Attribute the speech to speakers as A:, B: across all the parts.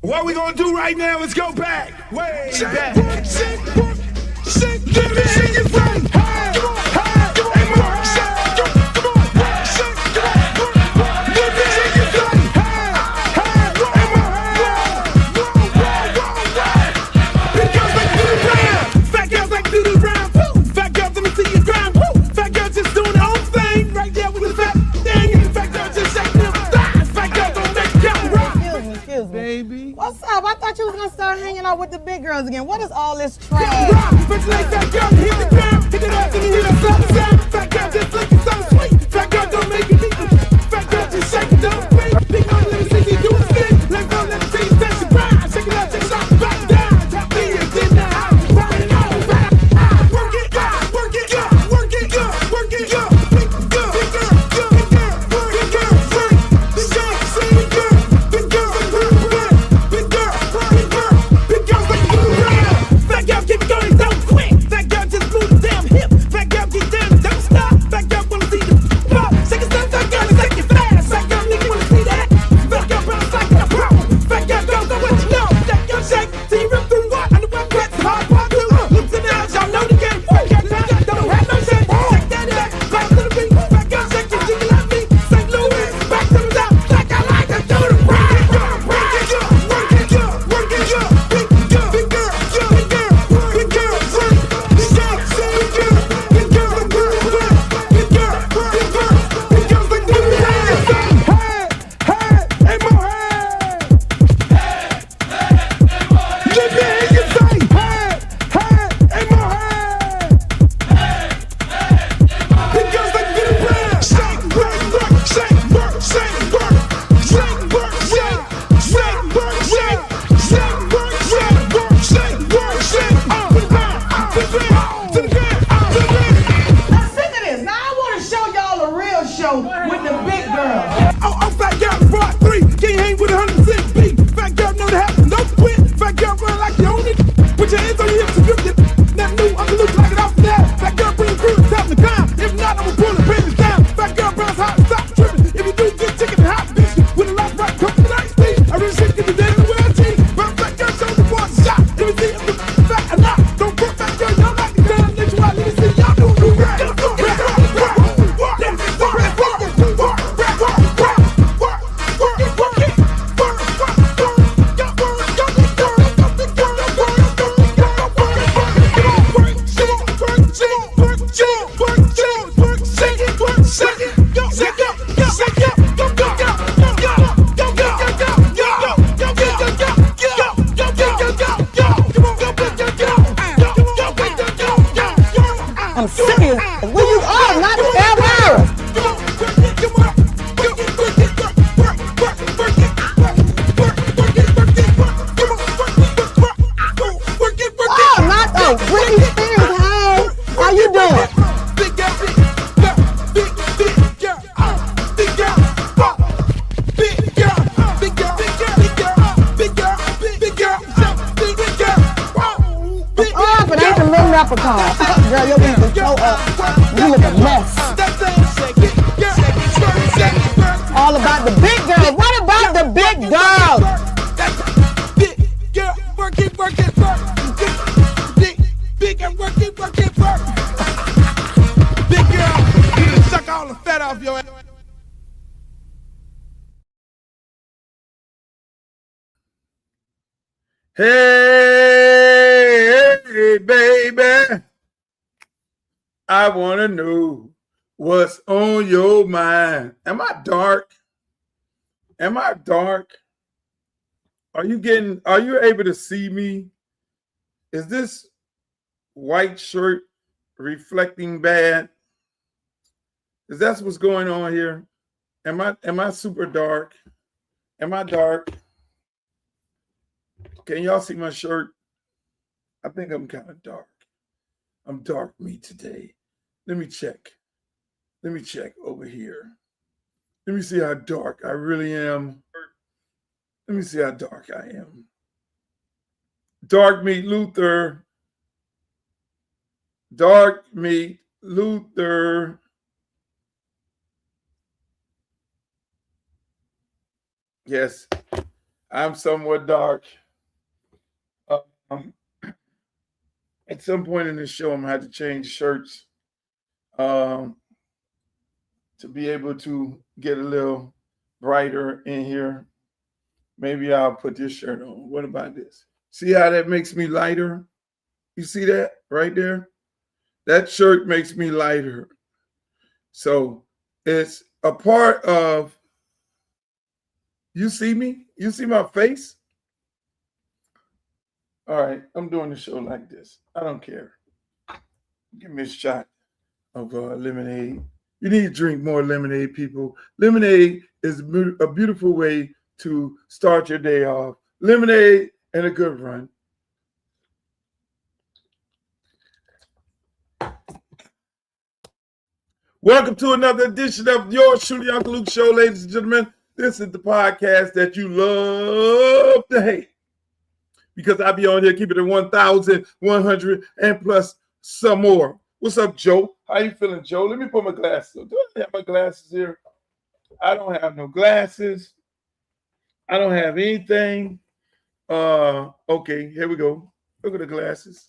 A: What we gonna do right now is go back, way back. Shake, give me your thing. Hey, come on, hey, come on, shake, come on, shake, give me your thing. Hey, big girls like do the round, fat girls like do the round. Fat girls, let me see you grind. Fat girls just doing their own thing right there with the fat thing. Fat girls just shaking them thighs. Fat girls don't make it count.
B: Excuse me.
A: Baby.
B: What's up? I thought you was gonna start hanging out with the big girls again. What is all this trash?
A: But you like that girl, hit the ground, hit it up, and you hear that sound. Fat girl just looking so sweet. Fat girl don't make it easy. Fat girl just shake it, don't wait. Big girl, let me see you do a spin. Let go, let me see you touch your grind. Shake it up, back down. Drop me in the house, rock it out, work it, work it, work it, work it, big girl, big girl, big girl, big girl, big girl, big girl, big girl, big girl, big girl, big girl, like you around. Fat girl keep going, don't quit. Fat girl just move the damn hip. Fat girl keep down, don't stop. Fat girl wanna see the pop. Shake it, fat girl, shake it fast. Fat girl, nigga wanna see that. Fat girl bounce like a pro. Fat girl don't know what you know. Fat girl shake till you rip through what? Underwear cuts, hard part two. Looks in the house, y'all know the game. Fat girl don't have no shame. Shake that ass, back to the beat. Fat girl shake it, jiggle like me. St. Louis, back to the top. Like I like to do the rock. Work it, work it, work it, big girl, big girl, big girl, big girl, big girl, big girl, big girl, big girl, big girl, big girl, like do the dance. Hey, hey, more hey. Let me hear you say, hey, more hey. Big girls like do the dance. Shake, work, shake, work, shake, work, shake, work, shake, shake, work, shake, shake, work, shake, work, shake, work, shake. To the ground, to the ground, to the ground, to the ground.
B: Now sick of this. Now I want to show y'all a real show with the big girls.
A: Oh, fat girl, brought three. Can't hang with 100% beat. Fat girl know the happen, no quit. Fat girl run like you own it. Put your hands on your hips and grip it. Not new, I'm look like it off the net. Fat girl bring the crew to top the climb. If not, I'ma pull the panties down. Fat girl bounce hot, stop tripping. If you do, get chicken and hot bitch. With a lot right, come to the night speed. I really shit, get the dead in the world G. But fat girl show the boy a shot. Let me see if the fat or not. Don't put fat girl, y'all like the down. Let you out, let me see y'all do the rap.
B: I'm serious. Where you are? Not ever. Oh, not the Britney Spears. Hey, how you doing? Oh, but ain't the little leprechaun. Girl, your wings are so up. You look a mess. All about the big girls. What about the big girls?
A: Big girl, work it, work it, work. Big girl, work it, work it, work. Big girl, you done suck all the fat off your ass. Hey, baby, I want to know what's on your mind. Am I dark? Am I dark? Are you able to see me? Is this white shirt reflecting bad? Is that what's going on here? Am I super dark? Am I dark? Can y'all see my shirt? I think I'm kind of dark. I'm dark meat today. Let me check. Let me check over here. Let me see how dark I really am. Let me see how dark I am. Dark meat Luther. Dark meat Luther. Yes,
C: I'm somewhat dark. Um, at some point in the show, I'm gonna have to change shirts to be able to get a little brighter in here. Maybe I'll put this shirt on. What about this? See how that makes me lighter? You see that right there? That shirt makes me lighter. So it's a part of, you see me? You see my face? All right, I'm doing the show like this. I don't care. Give me a shot of lemonade. You need to drink more lemonade, people. Lemonade is a beautiful way to start your day off. Lemonade and a good run. Welcome to another edition of your Shooty Uncle Luke Show, ladies and gentlemen. This is the podcast that you love to hate, because I be on here keeping it 1,100 and plus some more. What's up, Joe? How you feeling, Joe? Let me put my glasses on. Do I have my glasses here? I don't have no glasses. I don't have anything. Okay, here we go. Look at the glasses.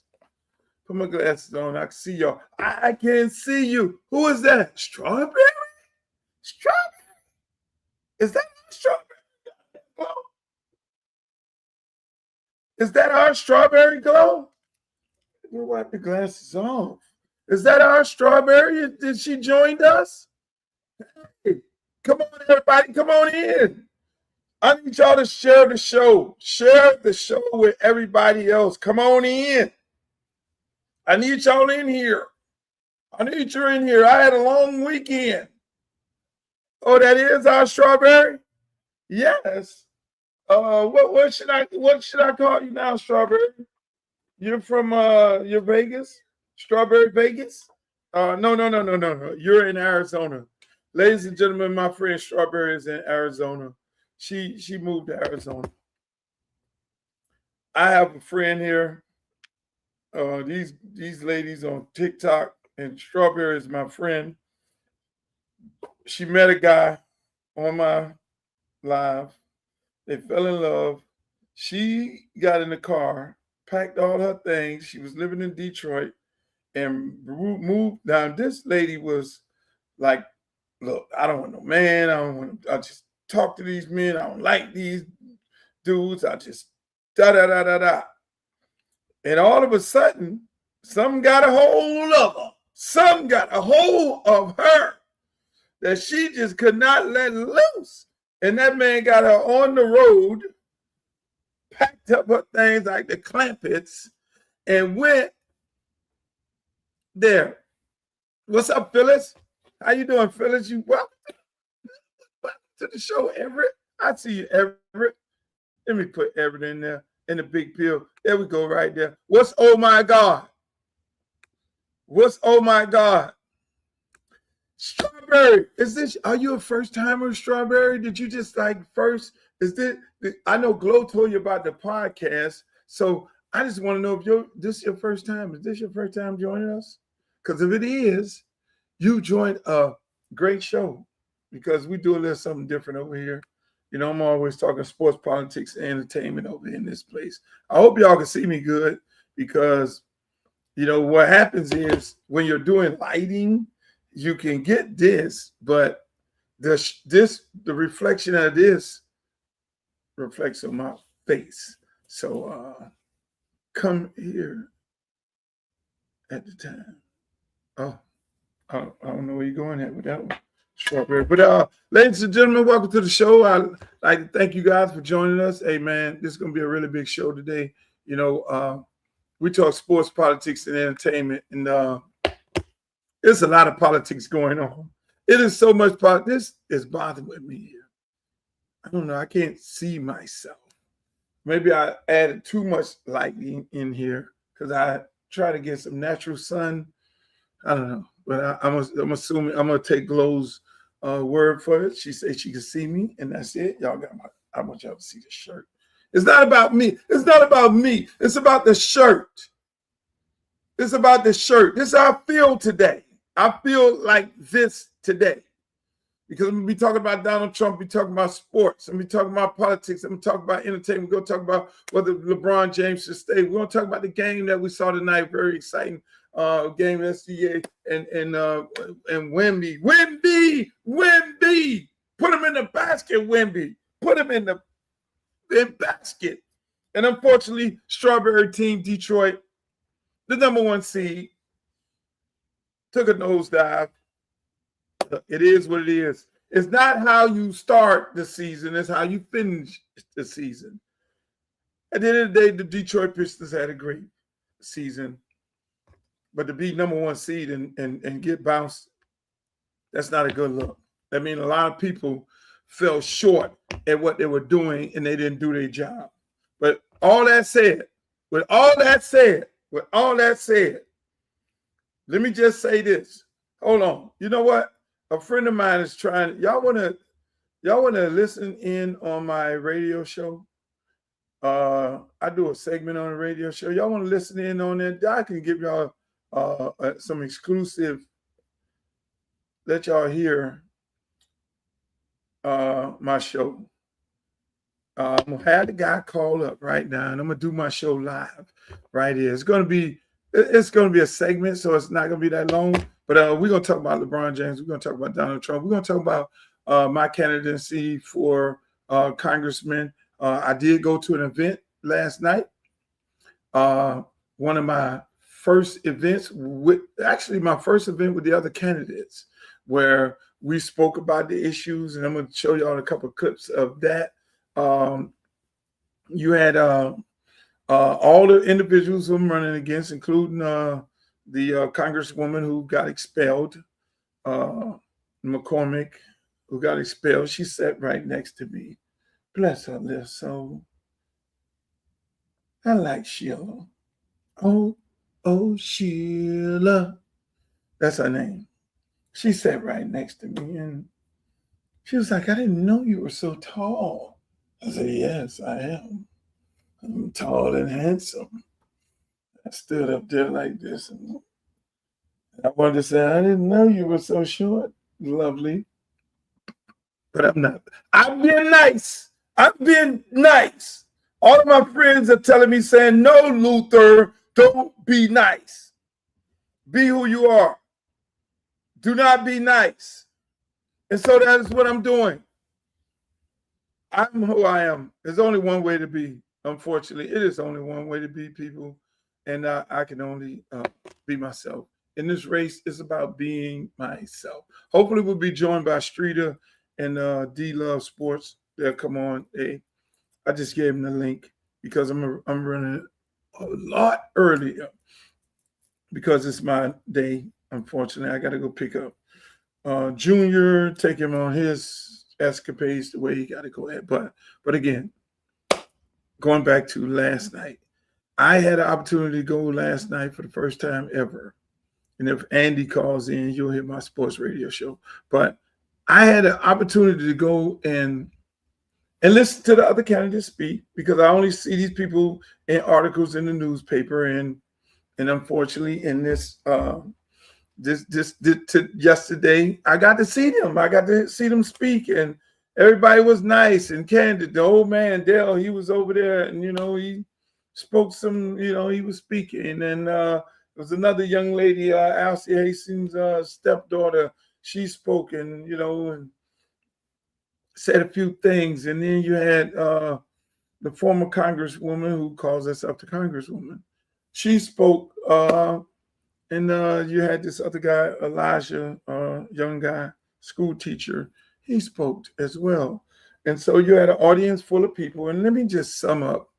C: Put my glasses on. I can see y'all. I can't see you. Who is that? Strawberry? Strawberry? Is that strawberry glow? Is that our strawberry glow? We'll wipe the glasses off. Is that our strawberry? Did she join us? Hey, come on, everybody. Come on in. I need y'all to share the show. Share the show with everybody else. Come on in. I need y'all in here. I need you in here. I had a long weekend. Oh, that is our strawberry? Yes. What should I call you now, Strawberry? You're from you're Vegas? Strawberry Vegas? No. You're in Arizona. Ladies and gentlemen, my friend Strawberry is in Arizona. She moved to Arizona. I have a friend here. These ladies on TikTok, and Strawberry is my friend. She met a guy on my live. They fell in love. She got in the car, packed all her things. She was living in Detroit and moved down. This lady was like, look, I don't want no man. I just talk to these men. I don't like these dudes. I just da. And all of a sudden, some got a hold of her. Some got a hold of her that she just could not let loose. And that man got her on the road, packed up her things like the clampets, and went there. What's up, Phyllis? How you doing, Phyllis? You welcome to the show, Everett. I see you, Everett. Let me put Everett in there. In the big pill. There we go, right there. What's oh my God? What's oh my God? Strawberry. Are you a first timer, Strawberry? Did you just like first? I know Glow told you about the podcast, so I just want to know if this is your first time. Is this your first time joining us? Because if it is, you joined a great show, because we do a little something different over here. You know, I'm always talking sports, politics, and entertainment over in this place. I hope y'all can see me good, because, you know, what happens is when you're doing lighting, you can get this, but the reflection of this reflects on my face. So come here at the time. Oh, I don't know where you're going at with that one. Strawberry. But ladies and gentlemen, welcome to the show. I'd like to thank you guys for joining us. Hey man, this is gonna be a really big show today. You know, we talk sports, politics, and entertainment, and there's a lot of politics going on. It is so much politics. This is bothering with me here. I don't know. I can't see myself. Maybe I added too much lighting in here because I try to get some natural sun. I don't know, but I'm assuming I'm gonna take Glow's word for it. She said she can see me, and that's it. Y'all got I want y'all to see the shirt. It's not about me. It's not about me. It's about the shirt. It's about the shirt. This is how I feel today. I feel like this today. Because I'm going to be talking about Donald Trump, be talking about sports, I'm going to be talking about politics, I'm going to talk about entertainment, we're going to talk about whether LeBron James should stay. We're going to talk about the game that we saw tonight, very exciting game, SCA and Wemby. Put him in the basket, Wemby. Put him in the basket. And unfortunately, Strawberry Team Detroit, the number 1 seed, took a nosedive. It is what it is. It's not how you start the season, it's how you finish the season. At the end of the day, the Detroit Pistons had a great season. But to be number 1 seed and get bounced, that's not a good look. I mean, a lot of people fell short at what they were doing and they didn't do their job. But all that said, with all that said, let me just say this. Hold on. You know what? A friend of mine is trying. Y'all wanna listen in on my radio show? I do a segment on the radio show. Y'all want to listen in on that? I can give y'all some exclusive. Let y'all hear my show. I'm gonna have the guy call up right now, and I'm gonna do my show live right here. It's gonna be a segment, so it's not gonna be that long. But we're gonna talk about LeBron James. We're gonna talk about Donald Trump. We're gonna talk about my candidacy for congressman. I did go to an event last night. One of my first events with the other candidates, where we spoke about the issues, and I'm going to show y'all a couple of clips of that. You had all the individuals who I'm running against, including the congresswoman who got expelled, McCormick, who got expelled. She sat right next to me. Bless her little soul. I like Sheila. Oh, Sheila. That's her name. She sat right next to me, and she was like, I didn't know you were so tall. I said, yes, I am. I'm tall and handsome. I stood up there like this, and I wanted to say, I didn't know you were so short, lovely. But I'm not. I've been nice. All of my friends are telling me, saying, no, Luther, don't be nice. Be who you are. Do not be nice. And so that is what I'm doing. I'm who I am. There's only one way to be. Unfortunately, it is only one way to be, people. And I can only be myself. In this race, it's about being myself. Hopefully, we'll be joined by Streeter and D Love Sports. They'll come on. I just gave them the link because I'm running a lot earlier because it's my day. Unfortunately, I got to go pick up Junior, take him on his escapades the way he got to go at. But again, going back to last night, I had an opportunity to go last night for the first time ever. And if Andy calls in, you'll hear my sports radio show. But I had an opportunity to go and listen to the other candidates speak, because I only see these people in articles in the newspaper. And unfortunately, in this yesterday, I got to see them. I got to see them speak, and everybody was nice and candid. The old man, Dale, he was over there, and, he spoke some, he was speaking. And there was another young lady, Alcie Hastings' stepdaughter. She spoke and, and said a few things. And then you had the former congresswoman who calls herself the congresswoman. She spoke, and you had this other guy, Elijah, young guy, school teacher. He spoke as well. And so you had an audience full of people. And let me just sum up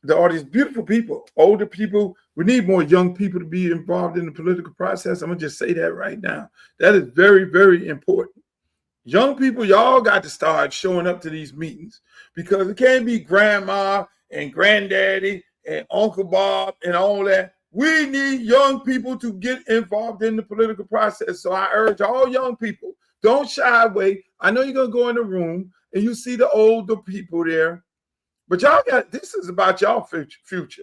C: the audience. Beautiful people, older people. We need more young people to be involved in the political process. I'm going to just say that right now. That is very, very important. Young people, y'all got to start showing up to these meetings, because it can't be grandma and granddaddy and Uncle Bob and all that. We need young people to get involved in the political process. So I urge all young people, don't shy away. I know you're going to go in the room and you see the older people there, but this is about y'all future.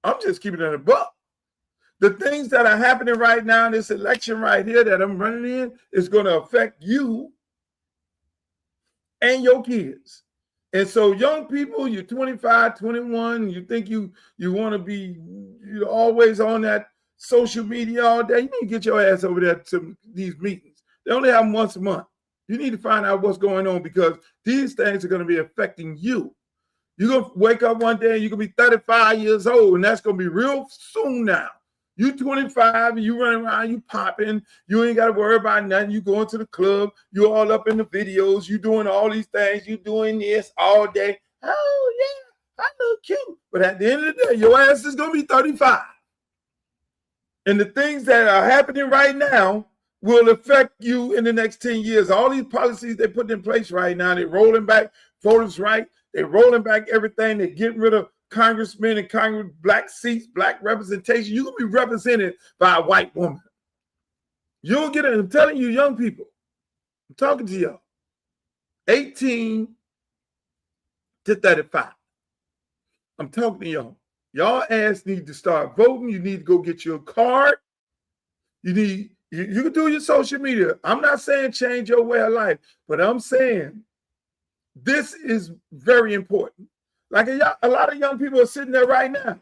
C: I'm just keeping it a buck. The things that are happening right now in this election right here that I'm running in is going to affect you and your kids. And so young people, you're 25, 21, you think you want to be you're always on that social media all day. You need to get your ass over there to these meetings. They only have them once a month. You need to find out what's going on because these things are going to be affecting you. You're going to wake up one day and you're going to be 35 years old, and that's going to be real soon now. You 25, you running around, you popping, you ain't got to worry about nothing. You going to the club, you all up in the videos, you doing all these things, you doing this all day. Oh, yeah, I look cute. But at the end of the day, your ass is going to be 35. And the things that are happening right now will affect you in the next 10 years. All these policies they're putting in place right now, they're rolling back voters' rights, they're rolling back everything, they're getting rid of congressmen and Congress, black seats, black representation. You're going to be represented by a white woman. You don't get it. I'm telling you, young people, I'm talking to y'all, 18 to 35. I'm talking to y'all. Y'all ass need to start voting. You need to go get your card. You can do your social media. I'm not saying change your way of life, but I'm saying this is very important. Like a lot of young people are sitting there right now.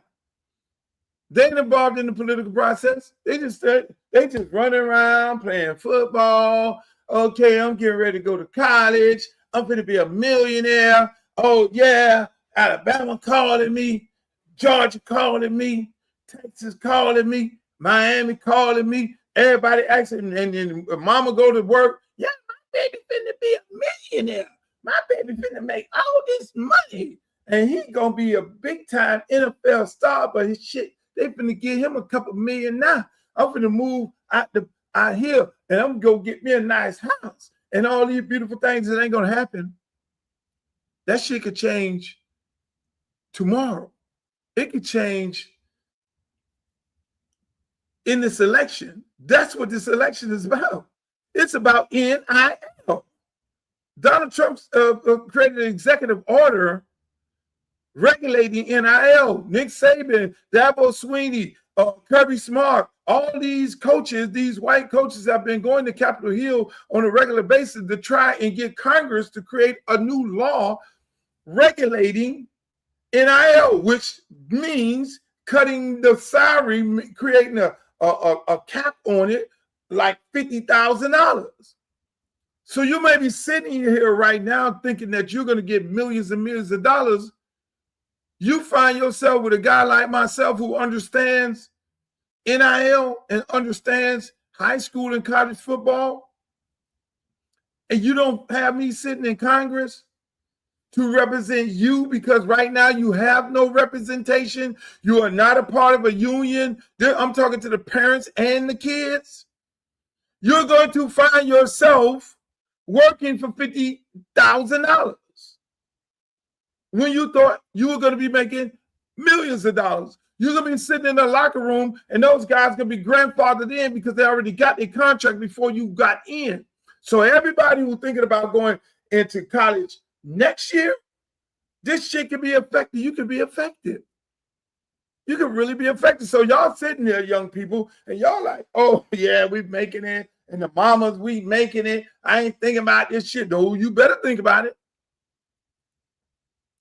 C: They ain't involved in the political process. They just running around playing football. Okay, I'm getting ready to go to college. I'm going to be a millionaire. Oh, yeah, Alabama calling me. Georgia calling me. Texas calling me. Miami calling me. Everybody asking, and then mama go to work. Yeah, my baby finna be a millionaire. My baby finna make all this money. And he gonna be a big time NFL star, but his shit, they finna give him a couple million now. I'm finna move out here and I'm gonna go get me a nice house and all these beautiful things that ain't gonna happen. That shit could change tomorrow. It could change in this election. That's what this election is about. It's about NIL. Donald Trump created an executive order regulating NIL. Nick Saban, Dabo Swinney, Kirby Smart, all these coaches, these white coaches have been going to Capitol Hill on a regular basis to try and get Congress to create a new law regulating NIL, which means cutting the salary, creating a cap on it, like $50,000. So you may be sitting here right now thinking that you're going to get millions and millions of dollars. You find yourself with a guy like myself who understands NIL and understands high school and college football, and you don't have me sitting in Congress to represent you because right now you have no representation. You are not a part of a union. I'm talking to the parents and the kids. You're going to find yourself working for $50,000 when you thought you were going to be making millions of dollars. You're going to be sitting in the locker room and those guys going to be grandfathered in because they already got their contract before you got in. So everybody who's thinking about going into college next year, this shit can be affected. You can be affected. You can really be affected. So y'all sitting there, young people, and y'all like, oh, yeah, we making it. And the mamas, we making it. I ain't thinking about this shit. No, you better think about it.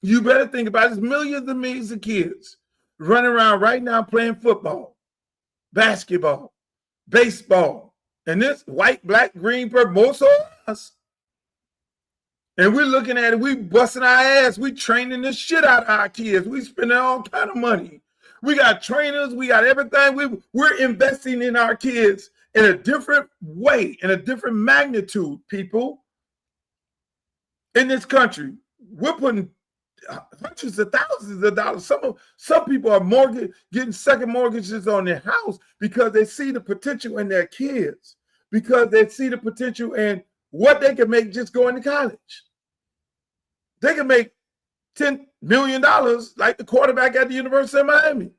C: You better think about it. There's millions and millions of kids running around right now playing football, basketball, baseball, and this white, black, green, purple, most of us. And we're looking at it, we busting our ass, we training the shit out of our kids. We spending all kind of money. We got trainers, we got everything. We're investing in our kids in a different way, in a different magnitude, people. In this country, we're putting hundreds of thousands of dollars. Some people are getting second mortgages on their house because they see the potential in their kids, because they see the potential in what they can make just going to college. They can make $10 million like the quarterback at the University of Miami.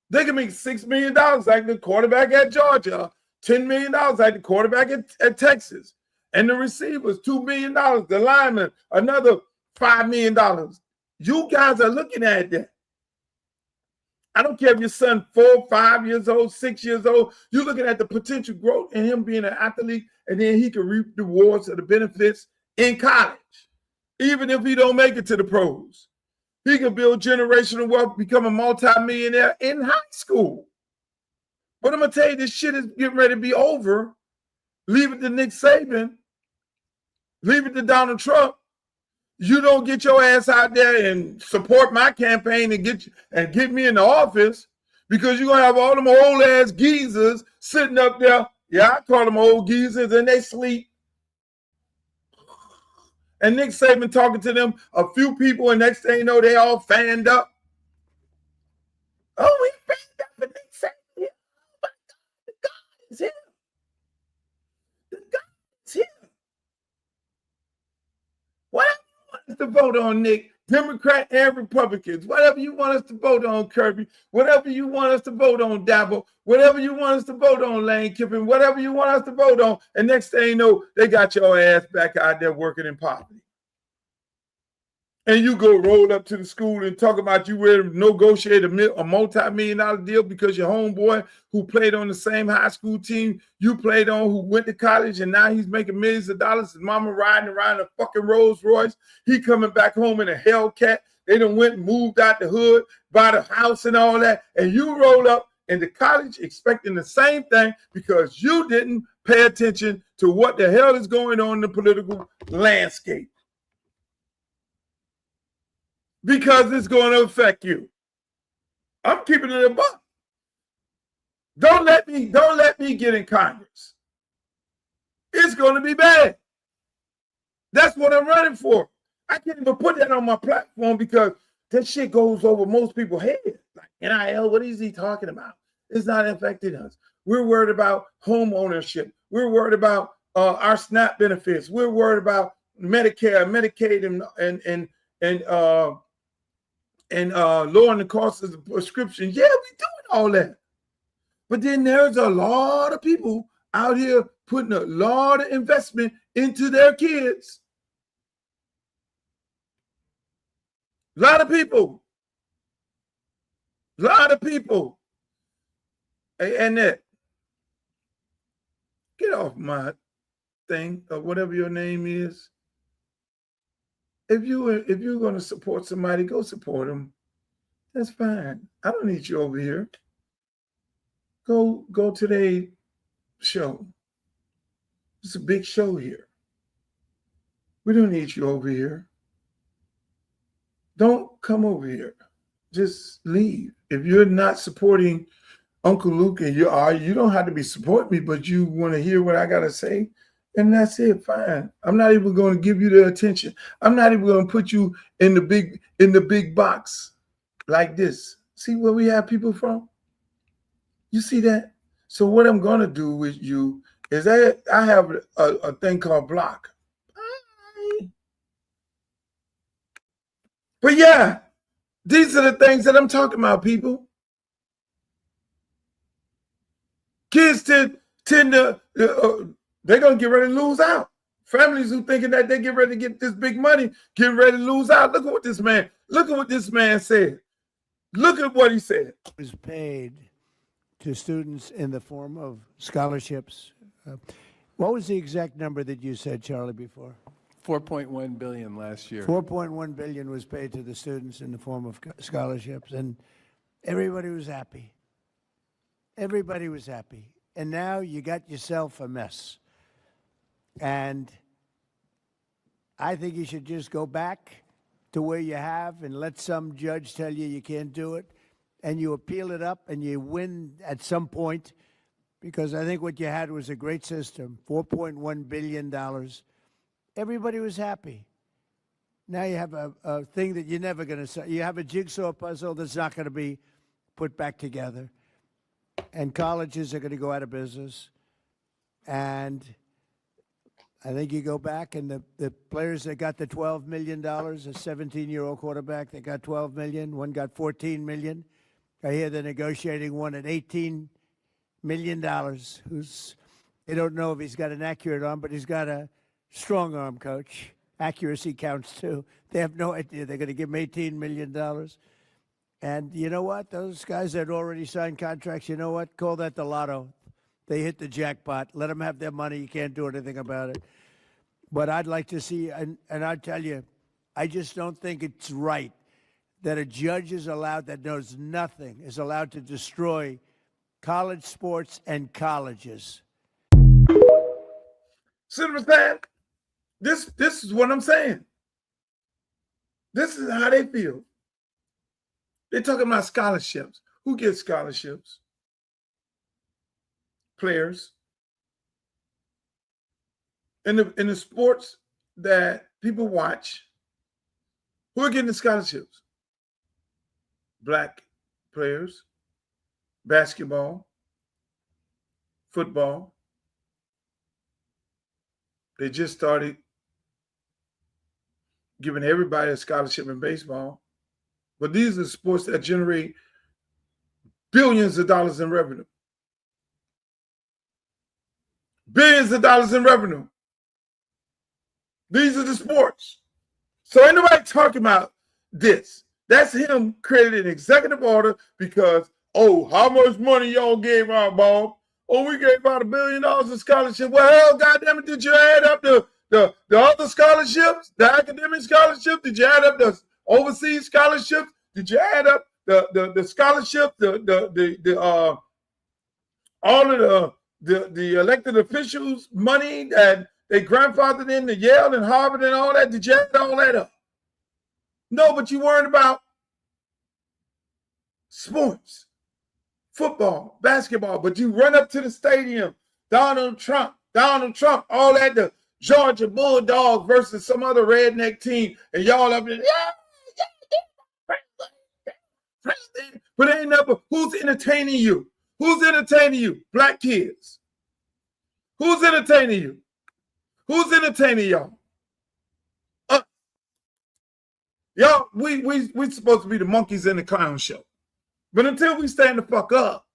C: They can make $6 million like the quarterback at Georgia, $10 million like the quarterback at Texas. And the receivers, $2 million, the lineman, another $5 million. You guys are looking at that. I don't care if your son 4, 5 years old, 6 years old. You're looking at the potential growth in him being an athlete, and then he can reap the rewards of the benefits in college. even if he don't make it to the pros. He can build generational wealth, become a multimillionaire in high school. But I'm going to tell you, this shit is getting ready to be over. Leave it to Nick Saban. Leave it to Donald Trump. You don't get your ass out there and support my campaign and get me in the office, because you're going to have all them old ass geezers sitting up there. Yeah, I call them old geezers, and they sleep. And Nick Saban talking to them, a few people, and next thing you know, they all fanned up. Oh, we fanned up for Nick Saban. Oh my God, the God is here. The God is here. Whatever you want us to vote on, Nick, Democrat and Republicans, whatever you want us to vote on, Kirby, whatever you want us to vote on, Dabo, whatever you want us to vote on, Lane Kiffin, whatever you want us to vote on, and next thing you know, they got your ass back out there working in poverty. And you go roll up to the school and talk about you ready to negotiate a multi-million-dollar deal because your homeboy who played on the same high school team you played on, who went to college, and now he's making millions of dollars. His mama riding around a fucking Rolls Royce. He coming back home in a Hellcat. They done went and moved out the hood, bought a house and all that. And you roll up into college expecting the same thing because you didn't pay attention to what the hell is going on in the political landscape. Because it's going to affect you. I'm keeping it a buck. Don't let me get in Congress. It's going to be bad. That's what I'm running for. I can't even put that on my platform because that shit goes over most people's heads. Like, NIL, what is he talking about? It's not affecting us. We're worried about home ownership. We're worried about our SNAP benefits. We're worried about Medicare, Medicaid, and lowering the cost of the prescription. Yeah, we're doing all that. But then there's a lot of people out here putting a lot of investment into their kids. A lot of people. Hey, Annette, get off my thing or whatever your name is. If you're going to support somebody, go support them. That's fine. I don't need you over here. Go to their show. It's a big show here. We don't need you over here. Don't come over here. Just leave. If you're not supporting Uncle Luke and you don't have to be supporting me, but you want to hear what I got to say, and that's it, fine. I'm not even going to give you the attention. I'm not even going to put you in the big box like this. See where we have people from? You see that? So what I'm going to do with you is I have a thing called block. But yeah, these are the things that I'm talking about, people. Kids tend to, they're going to get ready to lose out. Families who thinking that they get ready to get this big money, get ready to lose out. Look at what this man said. Look at what he said.
D: It was paid to students in the form of scholarships. What was the exact number that you said, Charlie, before?
E: $4.1 billion last year.
D: $4.1 billion was paid to the students in the form of scholarships, and everybody was happy. Everybody was happy. And now you got yourself a mess. And I think you should just go back to where you have and let some judge tell you can't do it, and you appeal it up and you win at some point, because I think what you had was a great system, $4.1 billion. Everybody was happy. Now you have a thing that you're never going to say. You have a jigsaw puzzle that's not going to be put back together. And colleges are going to go out of business. And I think you go back, and the players that got the $12 million, a 17-year-old quarterback that got $12 million, one got $14 million. I hear they're negotiating one at $18 million, they don't know if he's got an accurate arm, but he's got a strong arm, coach. Accuracy counts, too. They have no idea. They're going to give him $18 million. And you know what? Those guys that already signed contracts, you know what? Call that the lotto. They hit the jackpot. Let them have their money. You can't do anything about it. But I'd like to see, and I tell you, I just don't think it's right that a judge is allowed, that knows nothing, is allowed to destroy college sports and colleges.
C: See what I'm saying? This is what I'm saying. This is how they feel. They're talking about scholarships. Who gets scholarships? Players. In the sports that people watch, who are getting the scholarships? Black players, basketball, football. They just started giving everybody a scholarship in baseball. But these are sports that generate billions of dollars in revenue. Billions of dollars in revenue. These are the sports. So ain't nobody talking about this. That's him creating an executive order because, oh, how much money y'all gave out, Bob? Oh, we gave out $1 billion in scholarship. Well, hell, goddamn it, did you add up the other scholarships, the academic scholarships? Did you add up the overseas scholarships? Did you add up the scholarship, all of the elected officials' money that they grandfathered in to Yale and Harvard and all that? Did you add all that up? No, but you worried about sports, football, basketball, but you run up to the stadium, Donald Trump, all that, the Georgia Bulldogs versus some other redneck team, and y'all up there, president. But ain't never, who's entertaining you? Who's entertaining you? Black kids. Who's entertaining you? Who's entertaining y'all? Y'all, we supposed to be the monkeys in the clown show. But until we stand the fuck up,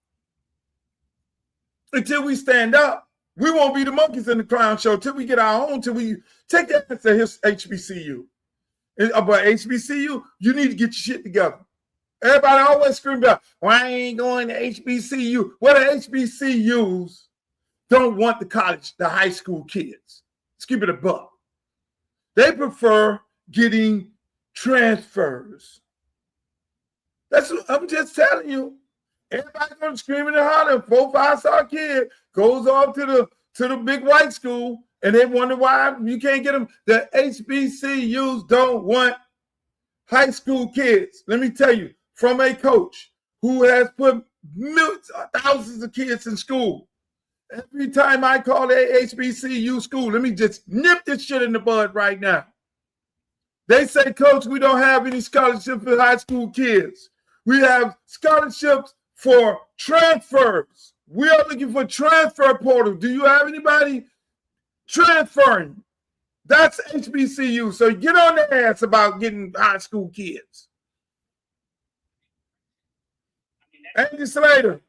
C: until we stand up, we won't be the monkeys in the clown show till we get our own, till we take that to his HBCU. But HBCU, you need to get your shit together. Everybody always scream about, well, I ain't going to HBCU. Well, the HBCUs don't want the high school kids. Let's keep it a buck. They prefer getting transfers. That's what I'm just telling you. Everybody goes screaming and hollering. 4, 5-star kid goes off to the big white school, and they wonder why you can't get them. The HBCUs don't want high school kids. Let me tell you, from a coach who has put millions, thousands of kids in school. Every time I call a HBCU school, let me just nip this shit in the bud right now. They say, Coach, we don't have any scholarships for high school kids. We have scholarships for transfers. We are looking for transfer portal. Do you have anybody transferring? That's HBCU. So get on their ass about getting high school kids. Andy Slater.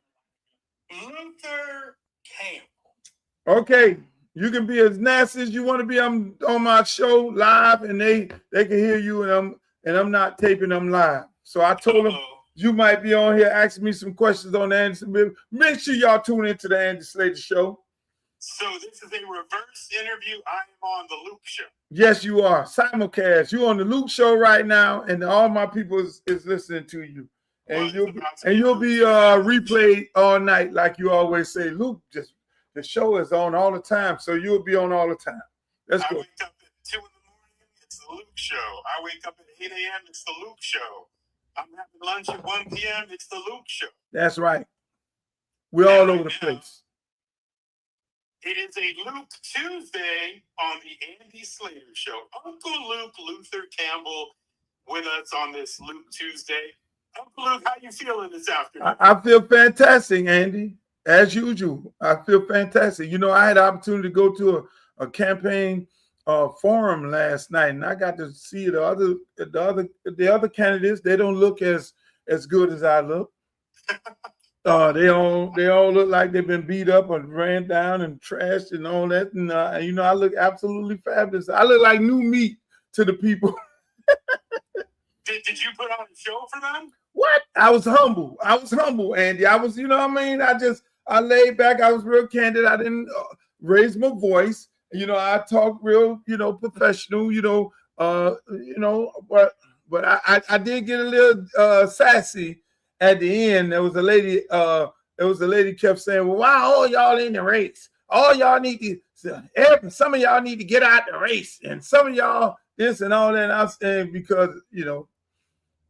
F: Luther Campbell.
C: Okay. You can be as nasty as you want to be. I'm on my show live, and they can hear you, and I'm not taping them live. So I told them you might be on here asking me some questions on the Andy Slater. Make sure y'all tune into the Andy Slater show.
F: So this is a reverse interview. I am on the Luke show.
C: Yes, you are. Simulcast. You're on the Luke show right now, and all my people is listening to you. And you'll be replayed all night, like you always say. Luke, just the show is on all the time, so you'll be on all the time. Let's go.
F: I wake up at 2 in the morning. It's the Luke show. I wake up at 8 a.m. It's the Luke show. I'm having lunch at 1 p.m. It's the Luke show.
C: That's right. We're all over the place.
F: It is a Luke Tuesday on the Andy Slater show. Uncle Luke Luther Campbell with us on this Luke Tuesday. Uncle Luke, how you feeling this afternoon?
C: I feel fantastic, Andy. As usual, I feel fantastic. You know, I had the opportunity to go to a campaign forum last night, and I got to see the other candidates. They don't look as good as I look. They all look like they've been beat up and ran down and trashed and all that. And you know, I look absolutely fabulous. I look like new meat to the people.
F: Did you put on a show for them?
C: What? I was humble, Andy. I was, you know what I mean? I laid back. I was real candid. I didn't raise my voice. You know, I talk real, you know, professional, you know, But I did get a little sassy at the end. There was a lady. Kept saying, "Well, why all y'all in the race? All y'all need to. Some of y'all need to get out the race, and some of y'all this and all that." And I was saying because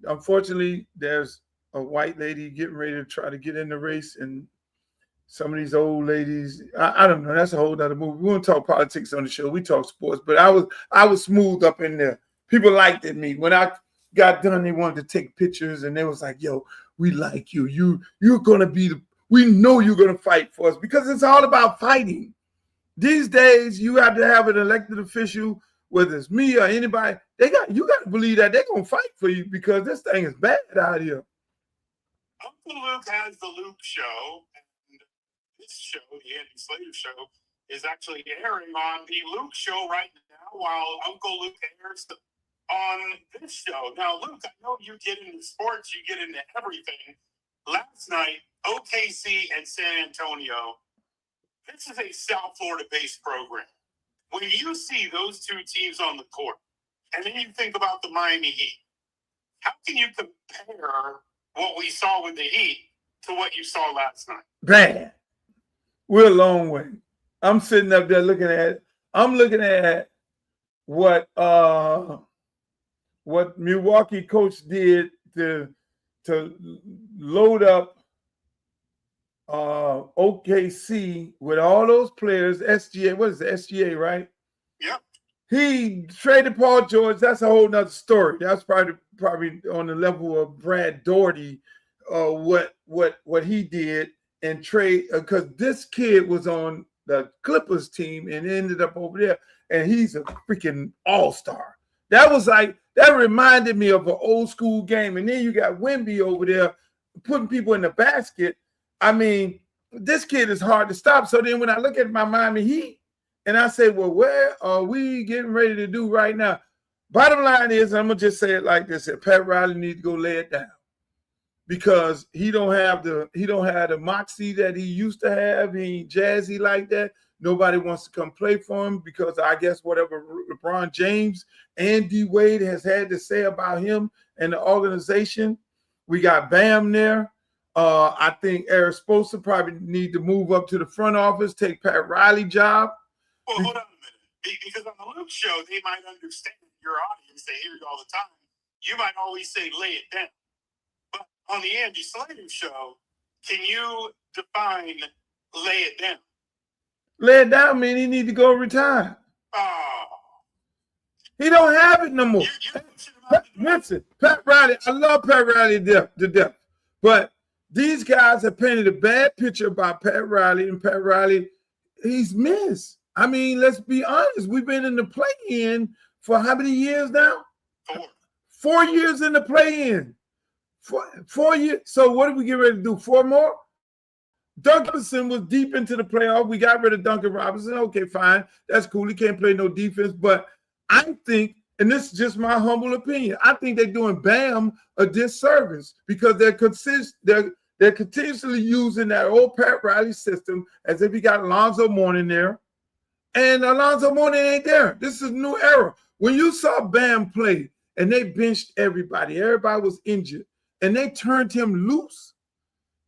C: unfortunately, there's a white lady getting ready to try to get in the race, and some of these old ladies. I don't know. That's a whole other movie. We won't talk politics on the show. We talk sports. But I was smooth up in there. People liked it me when I got done. They wanted to take pictures, and they was like, "Yo, we like you. You're gonna be the. We know you're gonna fight for us because it's all about fighting. These days, you have to have an elected official, whether it's me or anybody. You got to believe that they're gonna fight for you because this thing is bad out here."
F: Uncle Luke has the Luke Show, and this show, the Andy Slater Show, is actually airing on the Luke Show right now, while Uncle Luke airs on this show. Now, Luke, I know you get into sports, you get into everything. Last night, OKC and San Antonio. This is a South Florida-based program. When you see those two teams on the court, and then you think about the Miami Heat, how can you compare what we saw with the Heat to what you saw last night?
C: Bad. We're a long way. I'm sitting up there looking at it. I'm looking at what Milwaukee coach did to load up OKC with all those players. SGA, what is it? SGA, right?
F: Yep.
C: He traded Paul George. That's a whole nother story. That's probably on the level of Brad Daugherty, what he did and trade because this kid was on the Clippers team and ended up over there, and he's a freaking all-star. That reminded me of an old school game. And then you got Wemby over there putting people in the basket. I mean, this kid is hard to stop. So then when I look at my Miami Heat and I say, well, where are we getting ready to do right now? Bottom line is, I'm going to just say it like this, that Pat Riley needs to go lay it down because he don't have the moxie that he used to have. He ain't jazzy like that. Nobody wants to come play for him because I guess whatever LeBron James and D Wade has had to say about him and the organization. We got Bam there. I think Eric Spoelstra probably need to move up to the front office, take Pat Riley's job.
F: Well, hold on a minute. Because on the Luke Show, they might understand your audience. They hear you all the time. You might always say, lay it down. But on the Andy Slater Show, can you define lay it down?
C: Lay it down mean he need to go retire.
F: Oh.
C: He don't have it no more. Listen, Pat Riley, I love Pat Riley to death. But these guys have painted a bad picture about Pat Riley, and Pat Riley, he's missed. I mean, let's be honest. We've been in the play-in for how many years now? 4 years in the play-in. 4 years. So what did we get ready to do? 4 more? Duncan Robinson was deep into the playoff. We got rid of Duncan Robinson. Okay, fine. That's cool. He can't play no defense. But I think, and this is just my humble opinion, I think they're doing Bam a disservice because they're continuously using that old Pat Riley system as if he got Alonzo Mourning there. And Alonzo Mourning ain't there. This is a new era. When you saw Bam play and they benched everybody was injured, and they turned him loose,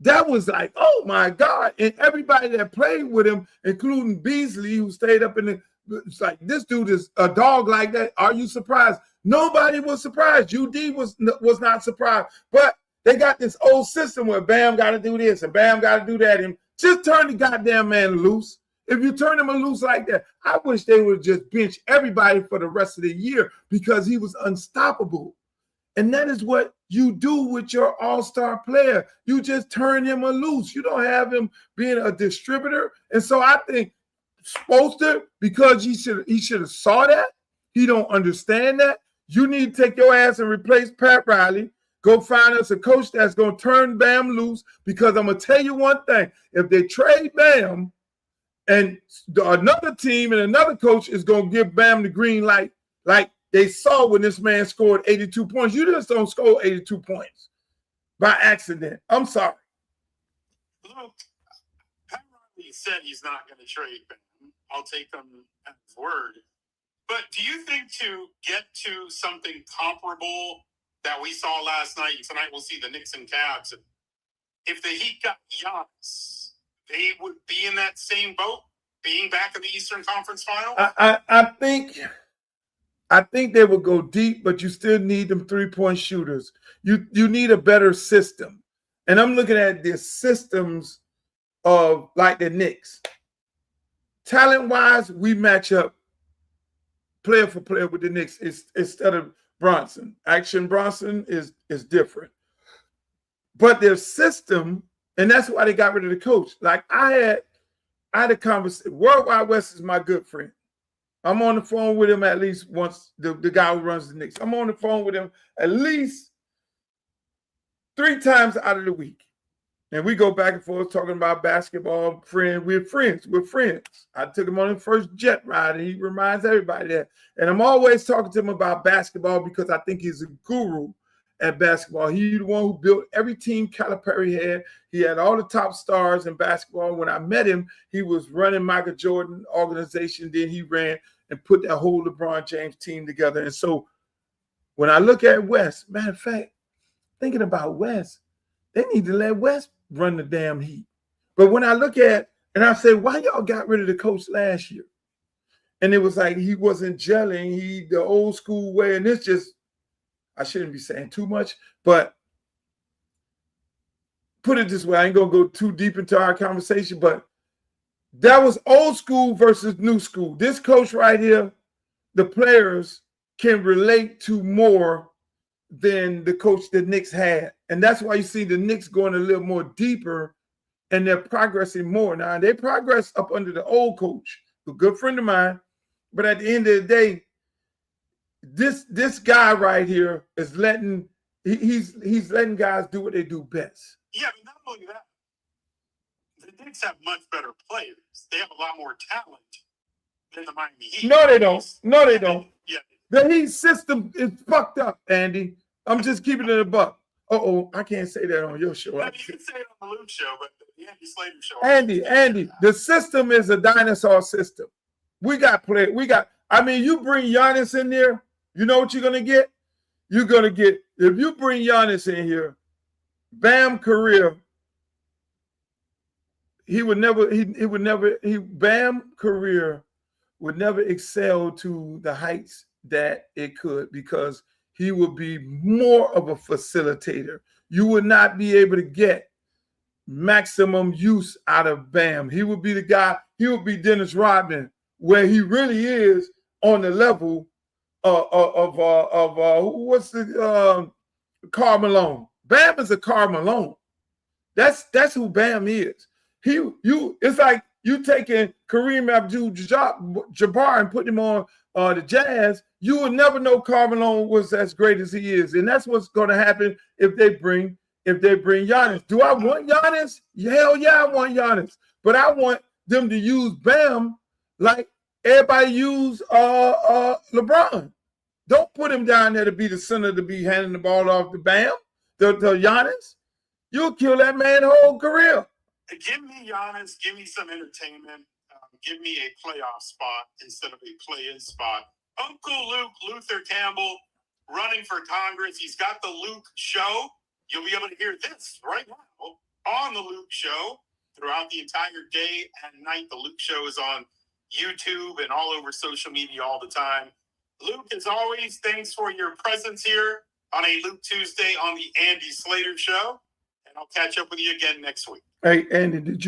C: that was like, oh my God. And everybody that played with him, including Beasley, who stayed up in the, it's like, this dude is a dog like that. Are you surprised? Nobody was surprised. UD was not surprised. But they got this old system where Bam got to do this and Bam got to do that. And just turn the goddamn man loose. If you turn him loose like that, I wish they would just bench everybody for the rest of the year because he was unstoppable. And that is what you do with your all-star player. You just turn him loose. You don't have him being a distributor. And so I think Spoelstra, because he should have saw that, he don't understand that. You need to take your ass and replace Pat Riley. Go find us a coach that's going to turn Bam loose, because I'm going to tell you one thing. If they trade Bam and another team and another coach is going to give Bam the green light, like they saw when this man scored 82 points. You just don't score 82 points by accident. I'm sorry.
F: Look, Pat Riley said he's not going to trade Bam. I'll take him at his word. But do you think to get to something comparable that we saw last night, and tonight we'll see the Knicks and Cavs, if the Heat got Giannis, they would be in that same boat, being back in the Eastern Conference Final?
C: I think they will go deep, but you still need them three-point shooters. You need a better system. And I'm looking at the systems of like the Knicks. Talent-wise, we match up player for player with the Knicks instead of Bronson. Action Bronson is different. But their system, and that's why they got rid of the coach. Like I had a conversation. Worldwide West is my good friend. I'm on the phone with him at least once, the guy who runs the Knicks. I'm on the phone with him at least 3 times out of the week. And we go back and forth talking about basketball. We're friends. I took him on the first jet ride, and he reminds everybody that. And I'm always talking to him about basketball because I think he's a guru at basketball. He's the one who built every team Calipari had. He had all the top stars in basketball. When I met him, he was running Michael Jordan organization. Then he ran and put that whole LeBron James team together. And so when I look at West, matter of fact, thinking about West, they need to let West run the damn Heat. But when I look at, and I say, why y'all got rid of the coach last year? And it was like he wasn't gelling, the old school way. And it's just, I shouldn't be saying too much, but put it this way, I ain't gonna go too deep into our conversation, but that was old school versus new school. This coach right here, the players can relate to more than the coach the Knicks had. And that's why you see the Knicks going a little more deeper and they're progressing more. Now, they progress up under the old coach, a good friend of mine, but at the end of the day, this guy right here is letting he's letting guys do what they do best.
F: Yeah, but not only that, the Knicks have much better players. They have a lot more talent than the Miami Heat.
C: No, they don't. No, they don't.
F: Yeah.
C: The Heat system is fucked up, Andy. I'm just keeping it a buck. I can't say that on your show.
F: I mean, you can say it on the Luke show, but the Andy Slater show.
C: Andy, the system is a dinosaur system. We got play. You bring Giannis in there, you know what you're gonna get? You're gonna get, if you bring Giannis in here, Bam career, Bam career would never excel to the heights that it could because he would be more of a facilitator. You would not be able to get maximum use out of Bam. He would be the guy, he would be Dennis Rodman, where he really is on the level of what's the Karl Malone. Bam is a Karl Malone. That's who Bam is. It's like you taking Kareem Abdul-Jabbar and putting him on the Jazz. You will never know Karl Malone was as great as he is, and that's what's going to happen if they bring Giannis. Do I want Giannis? Hell yeah, I want Giannis, but I want them to use Bam like everybody use LeBron. Don't put him down there to be the center, to be handing the ball off to Bam, to Giannis. You'll kill that man's whole career.
F: Give me Giannis. Give me some entertainment. Give me a playoff spot instead of a play-in spot. Uncle Luke, Luther Campbell, running for Congress. He's got the Luke Show. You'll be able to hear this right now on the Luke Show throughout the entire day and night. The Luke Show is on YouTube and all over social media all the time. Luke, as always, thanks for your presence here on a Luke Tuesday on the Andy Slater Show. And I'll catch up with you again next week.
C: Hey, Andy, did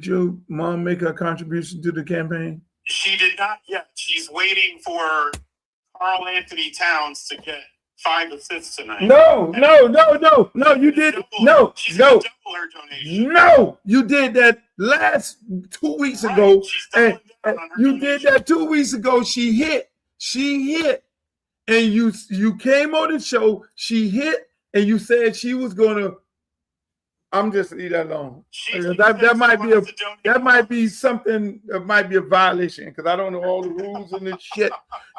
C: your mom make a contribution to the campaign?
F: She did not yet. She's waiting for Karl Anthony Towns to get 5 assists tonight.
C: No, you did.
F: She's gonna double her donation.
C: No, you did that last 2 weeks ago. And you did that 2 weeks ago. She hit. And you came on the show. She hit, and you said she was gonna. I'm just leave that alone. That might be something that might be a violation because I don't know all the rules and this shit.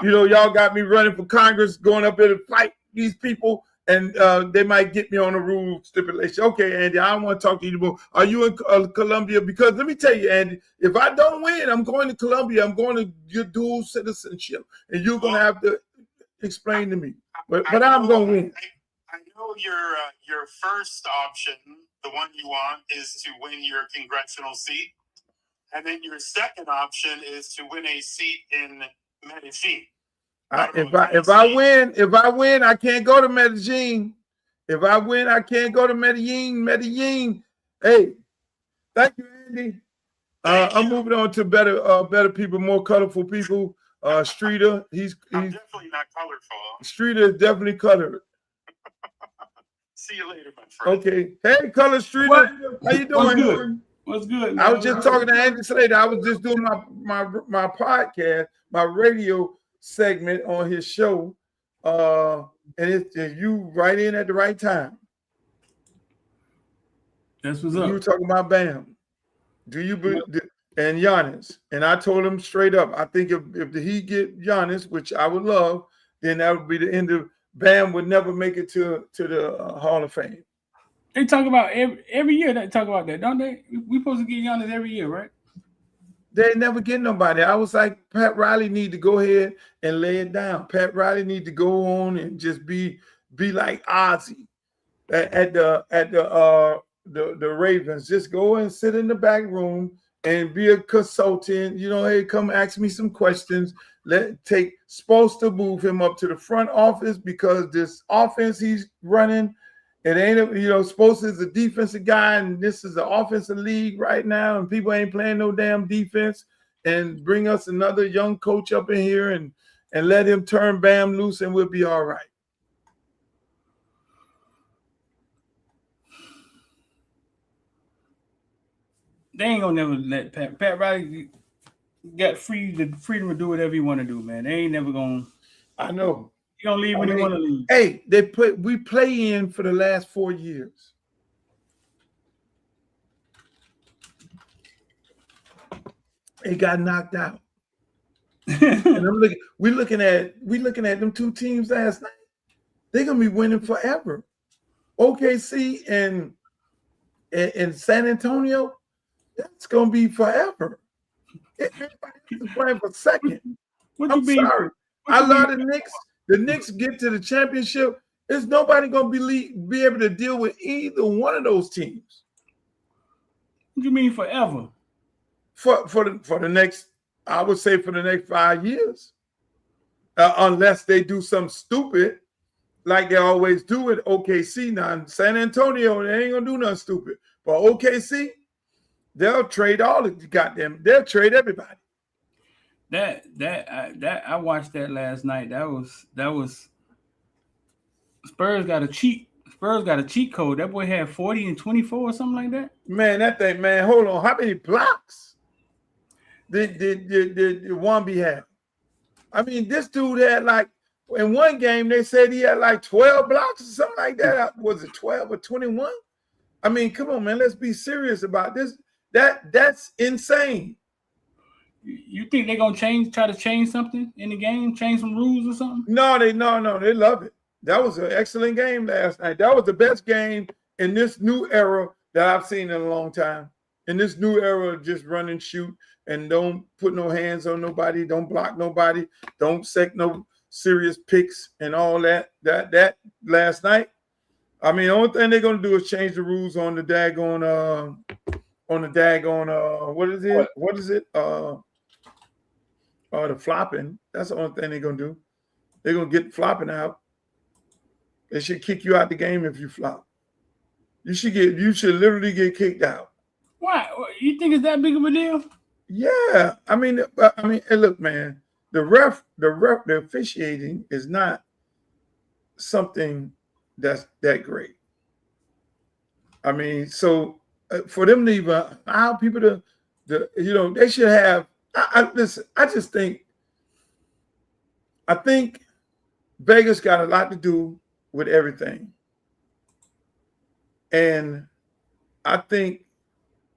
C: Y'all got me running for Congress, going up there to fight these people, and they might get me on a rule stipulation. Okay, Andy, I don't want to talk to you anymore. Are you in Colombia? Because let me tell you, Andy, if I don't win, I'm going to Colombia. I'm going to get dual citizenship, and you're going to have to explain to me. But I'm going to win.
F: I know your first option, the one you want, is to win your congressional seat, and then your second option is to win a seat in Medellin.
C: If I win, I can't go to Medellin. If I win, I can't go to Medellin. Hey, thank you, Andy. I'm moving on to better people, more colorful people. Streeter, he's
F: definitely not colorful.
C: Streeter is definitely colored.
F: See you later, my friend.
C: Okay. Hey, Color Streeter.
G: What?
C: How you doing?
G: What's good, man?
C: I was just talking to Andy Slater. I was just doing my podcast, my radio segment on his show. And it's you right in at the right time.
G: That's what's up.
C: You were talking about Bam. Do you and Giannis? And I told him straight up, I think if the Heat get Giannis, which I would love, then that would be the end of Bam would never make it to the Hall of Fame.
G: They talk about every year. They talk about that, don't they? We supposed to get Giannis every year, right?
C: They never get nobody. I was like, Pat Riley need to go ahead and lay it down. Pat Riley need to go on and just be like Ozzy at the Ravens. Just go and sit in the back room and be a consultant. You know, hey, come ask me some questions. Supposed to move him up to the front office because this offense he's running, it ain't, supposed to is a defensive guy, and this is the offensive league right now, and people ain't playing no damn defense. And bring us another young coach up in here and let him turn Bam loose, and we'll be all right.
G: They ain't gonna never let Pat Riley got freedom to do whatever he want to do, man. They ain't never gonna.
C: I know.
G: He gonna leave when he want to leave.
C: Hey, we play in for the last 4 years. They got knocked out. And we're looking at them two teams last night. They're gonna be winning forever. OKC and San Antonio, that's gonna be forever. Everybody is playing for second. I'm sorry. I love the Knicks. The Knicks get to the championship. There's nobody gonna be able to deal with either one of those teams.
G: What do you mean forever?
C: For the next, I would say for the next 5 years, unless they do something stupid like they always do with OKC. Now in San Antonio, they ain't gonna do nothing stupid. But OKC, they'll trade all the goddamn. They'll trade everybody.
G: I watched that last night. That was Spurs got a cheat code. That boy had 40 and 24 or something like that.
C: Man, that thing, man. Hold on. How many blocks did Wamby have? I mean, this dude had like in one game they said he had like 12 blocks or something like that. Was it 12 or 21? I mean, come on, man. Let's be serious about this. That's insane.
G: You think they're gonna try to change something in the game, change some rules or something?
C: No, they love it. That was an excellent game last night. That was the best game in this new era that I've seen in a long time. In this new era of just run and shoot and don't put no hands on nobody, don't block nobody, don't set no serious picks and all that. That last night. I mean, the only thing they're gonna do is change the rules on the daggone what is it? What is it? The flopping. That's the only thing they're gonna do. They're gonna get flopping out. They should kick you out the game if you flop. You should literally get kicked out.
G: Why? You think it's that big of a deal?
C: Yeah. I mean, hey, look, man. The officiating is not something that's that great. I mean, so for them to even allow people to they should have. Listen, I think Vegas got a lot to do with everything. And I think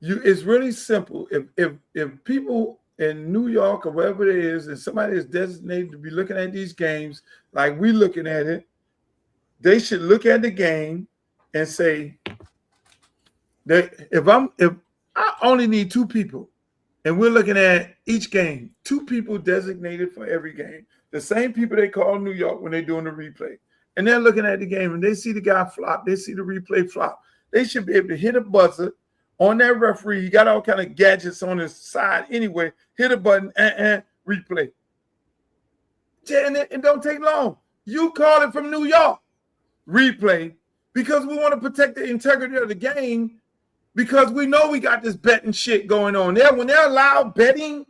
C: it's really simple. If people in New York or wherever it is, and somebody is designated to be looking at these games like we looking at it, they should look at the game and say that if I only need 2 people, and we're looking at each game, 2 people designated for every game, the same people they call New York when they're doing the replay, and they're looking at the game and they see the guy flop, they see the replay flop, they should be able to hit a buzzer on that referee. He got all kind of gadgets on his side anyway. Hit a button and replay. And it don't take long. You call it from New York, replay, because we want to protect the integrity of the game, because we know we got this betting shit going on there. When they allow betting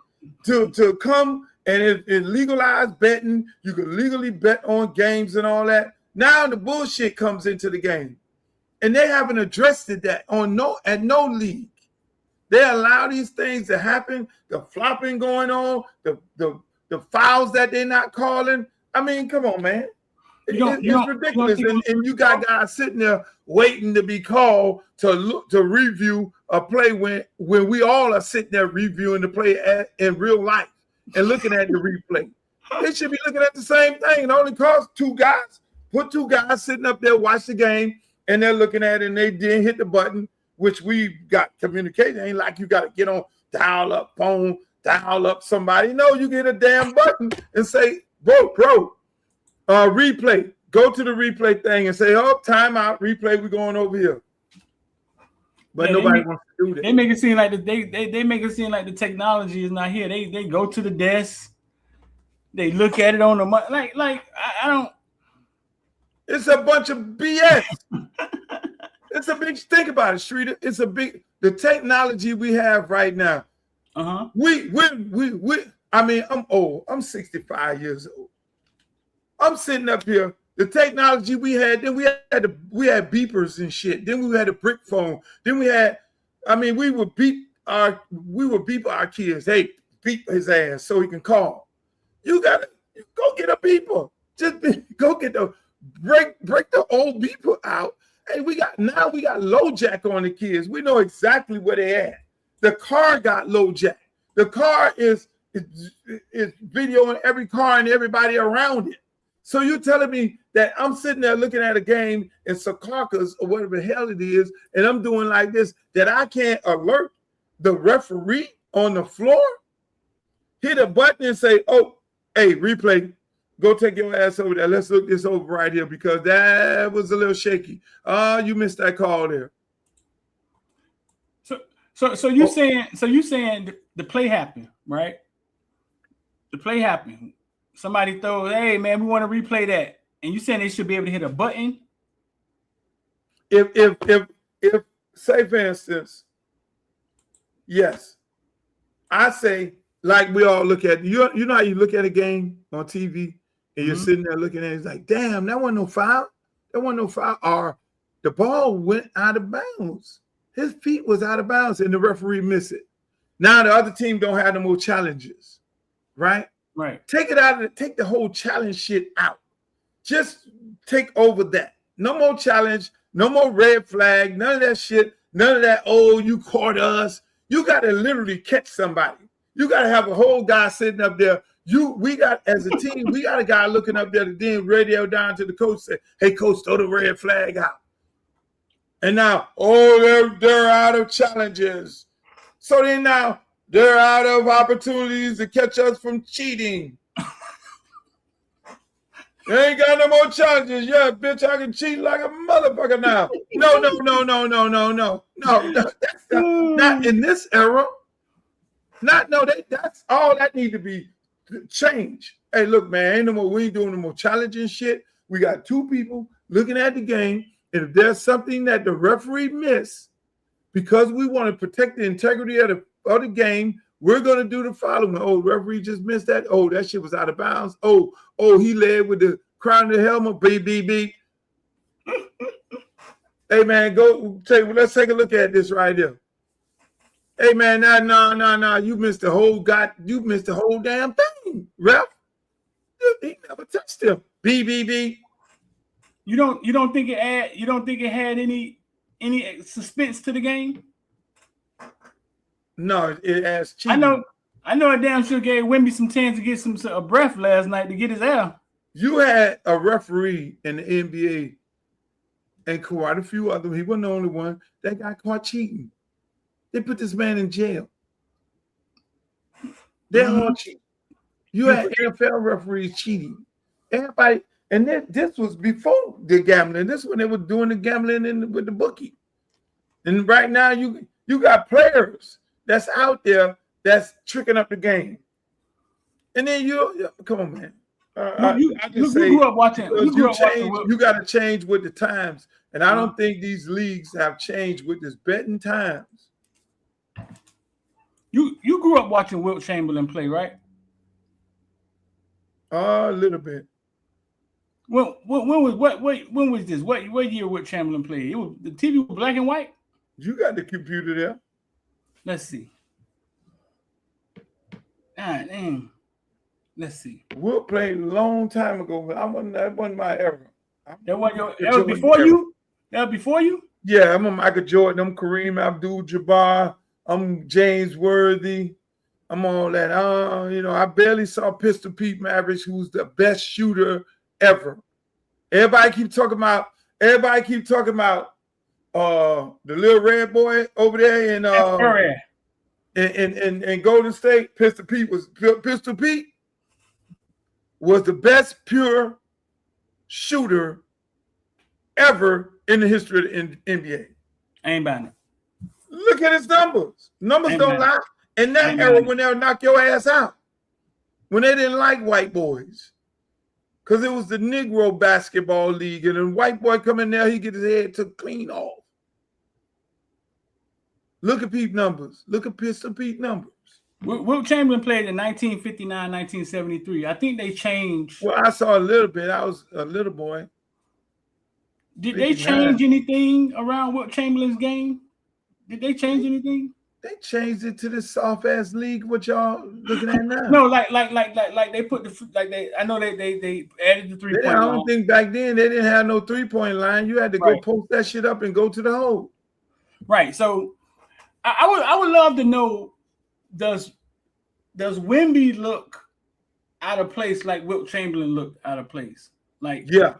C: to come and it legalized betting, you can legally bet on games and all that. Now the bullshit comes into the game. And they haven't addressed that at no league. They allow these things to happen, the flopping going on, the fouls that they're not calling. I mean, come on, man. It's ridiculous. And you got guys sitting there waiting to be called to review a play when we all are sitting there reviewing the play in real life and looking at the replay. They should be looking at the same thing. It only costs 2 guys. Put 2 guys sitting up there, watch the game, and they're looking at it and they didn't hit the button, which we got communication. Ain't like you got to get on dial up phone, dial up somebody. No, you get a damn button and say, bro, replay. Go to the replay thing and say, oh, timeout, replay, we're going over here. But nobody wants to do that.
G: They make it seem like they make it seem like the technology is not here. They go to the desk, they look at it on the like I don't.
C: It's a bunch of BS. It's a big, think about it, Streeter. It's a big, the technology we have right now. I mean, I'm old. I'm 65 years old. I'm sitting up here. The technology we had, then we had beepers and shit. Then we had a brick phone. Then we would beep our kids. Hey, beep his ass so he can call. You gotta go get a beeper. Go get the break the old beeper out. And we got low jack on the kids. We know exactly where they at. The car got low jack. The car is videoing every car and everybody around it. So you're telling me that I'm sitting there looking at a game in Secaucus or whatever the hell it is, and I'm doing like this, that I can't alert the referee on the floor? Hit a button and say, oh, hey, replay, go take your ass over there. Let's look this over right here because that was a little shaky. You missed that call there.
G: So you saying the play happened, right? The play happened. Somebody throws, hey man, we want to replay that, and you saying they should be able to hit a button?
C: If say for instance, yes, I say like we all look at you know how you look at a game on TV and you're sitting there looking at it, it's like, damn, that wasn't no foul. That wasn't no foul. Or the ball went out of bounds. His feet was out of bounds and the referee missed it. Now the other team don't have no more challenges, right?
G: Right.
C: Take the whole challenge shit out. Just take over that. No more challenge, no more red flag, none of that shit, none of that, oh, you caught us. You got to literally catch somebody. You got to have a whole guy sitting up there. We got, as a team, we got a guy looking up there to then radio down to the coach, say, hey, coach, throw the red flag out. And now, they're out of challenges. So then now, they're out of opportunities to catch us from cheating. They ain't got no more challenges. Yeah, bitch, I can cheat like a motherfucker now. No. That's not in this era. That's all that need to be changed. Hey, look, man, we ain't doing no more challenging shit. We got 2 people looking at the game, and if there's something that the referee missed, because we want to protect the integrity of the game, we're going to do the following. Oh, referee just missed that. Oh, that shit was out of bounds. Oh, he led with the crown of the helmet. Beep, beep, beep. Hey, man, let's take a look at this right here. Hey, man, no. You missed the whole damn thing, ref. He never touched him. Beep, beep, beep.
G: You don't think it had any suspense to the game?
C: No, it adds cheating.
G: I know it damn sure gave Wemby some chance to get some breath last night to get his air.
C: You had a referee in the NBA and quite a few others. He wasn't the only one that got caught cheating. They put this man in jail. They're all cheating. You had NFL referees cheating. Everybody, and this was before the gambling. This is when they were doing the gambling with the bookie. And right now, you got players that's out there that's tricking up the game. And then come on, man.
G: You grew up watching.
C: You got to change with the times, and I don't think these leagues have changed with this betting times.
G: You grew up watching Wilt Chamberlain play, right?
C: A little bit.
G: When was this? What year Wilt Chamberlain played? The TV was black and white.
C: You got the computer there.
G: Let's see. Ah, damn. Let's see.
C: Wilt played a long time ago, but that wasn't my era.
G: That was before you? That was before you?
C: Yeah, I'm a Michael Jordan. I'm Kareem Abdul-Jabbar. I'm James Worthy. I'm all that. I barely saw Pistol Pete Maravich, who's the best shooter ever. Everybody keep talking about the little red boy over there in Golden State. Pistol Pete was the best pure shooter ever in the history of the NBA.
G: I ain't buying it.
C: Look at his numbers. Numbers don't lie. In that era, when they'll knock your ass out, when they didn't like white boys, because it was the Negro basketball league, and a white boy come in there, he get his head took clean off. Look at Pete numbers. Look at Pistol Pete numbers.
G: Wilt Chamberlain played in 1959, 1973. I think they changed.
C: Well, I saw a little bit. I was a little boy.
G: Did they change anything around Wilt Chamberlain's game? Did they change anything?
C: They changed it to this soft ass league. What y'all looking at now?
G: No, like they put I know they added the 3-point line.
C: I don't think back then they didn't have no 3-point line. You had to go post that shit up and go to the hole.
G: Right. So I would love to know, does Wemby look out of place like Wilt Chamberlain looked out of place? Like
C: yeah.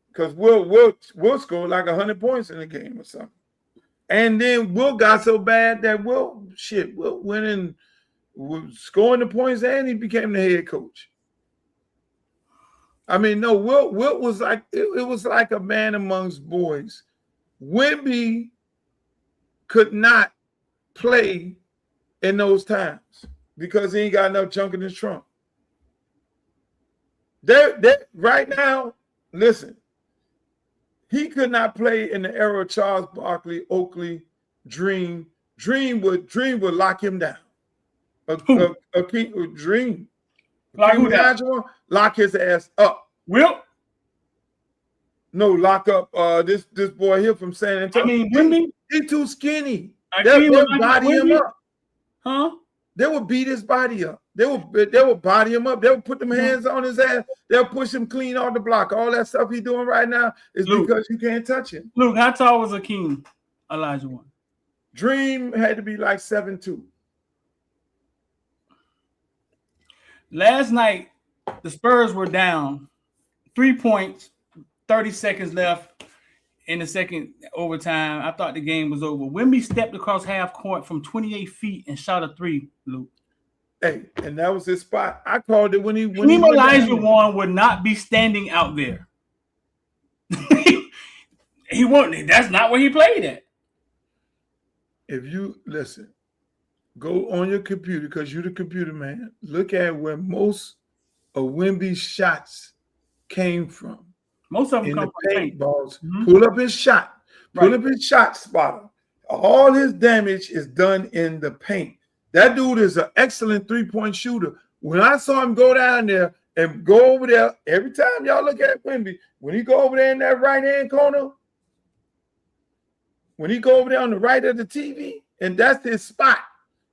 C: Because Wilt scored like 100 points in the game or something. And then Wilt got so bad that Wilt went and was scoring the points and he became the head coach. I mean, no, Wilt was like, it was like a man amongst boys. Wemby could not play in those times because he ain't got enough junk in his trunk. Right now, listen, he could not play in the era of Charles Barkley, Oakley, Dream. Dream would lock him down. Dream. Lock his ass up.
G: Wilt?
C: No, lock up this boy here from San Antonio.
G: I mean,
C: he's too skinny. They would body him up.
G: Huh?
C: They would beat his body up. They would body him up. They would put them hands on his ass. They'll push him clean off the block. All that stuff he's doing right now is because you can't touch him.
G: Luke, how tall was Akeem Olajuwon?
C: Dream had to be like 7'2".
G: Last night, the Spurs were down 3 points, 30 seconds left in the second overtime. I thought the game was over. Wemby stepped across half court from 28 feet and shot a 3, Luke.
C: Hey, and that was his spot. I called it when he
G: Olajuwon would not be standing out there. He won't. That's not where he played at.
C: If you listen, go on your computer because you're the computer man. Look at where most of Wemby's shots came from.
G: Most of them come from
C: paint balls. Mm-hmm. Pull up his shot. Pull up his shot spotter. All his damage is done in the paint. That dude is an excellent 3-point shooter. When I saw him go down there and go over there, every time y'all look at Wemby, when he go over there in that right-hand corner, when he go over there on the right of the TV, and that's his spot,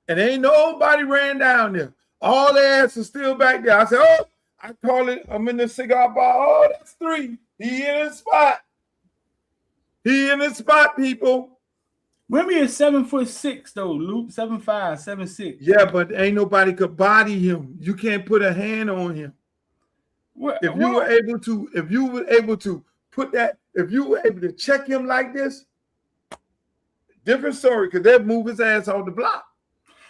C: and ain't nobody ran down there. All their ass is still back there. I said, oh, I call it, I'm in the cigar bar. Oh, that's 3. He in his spot. He in his spot, people.
G: Wemby is 7'6" though, Luke. 7'5", 7'6".
C: Yeah, but ain't nobody could body him. You can't put a hand on him. If you were able to put that, if you were able to check him like this, different story, because they'd move his ass off the block.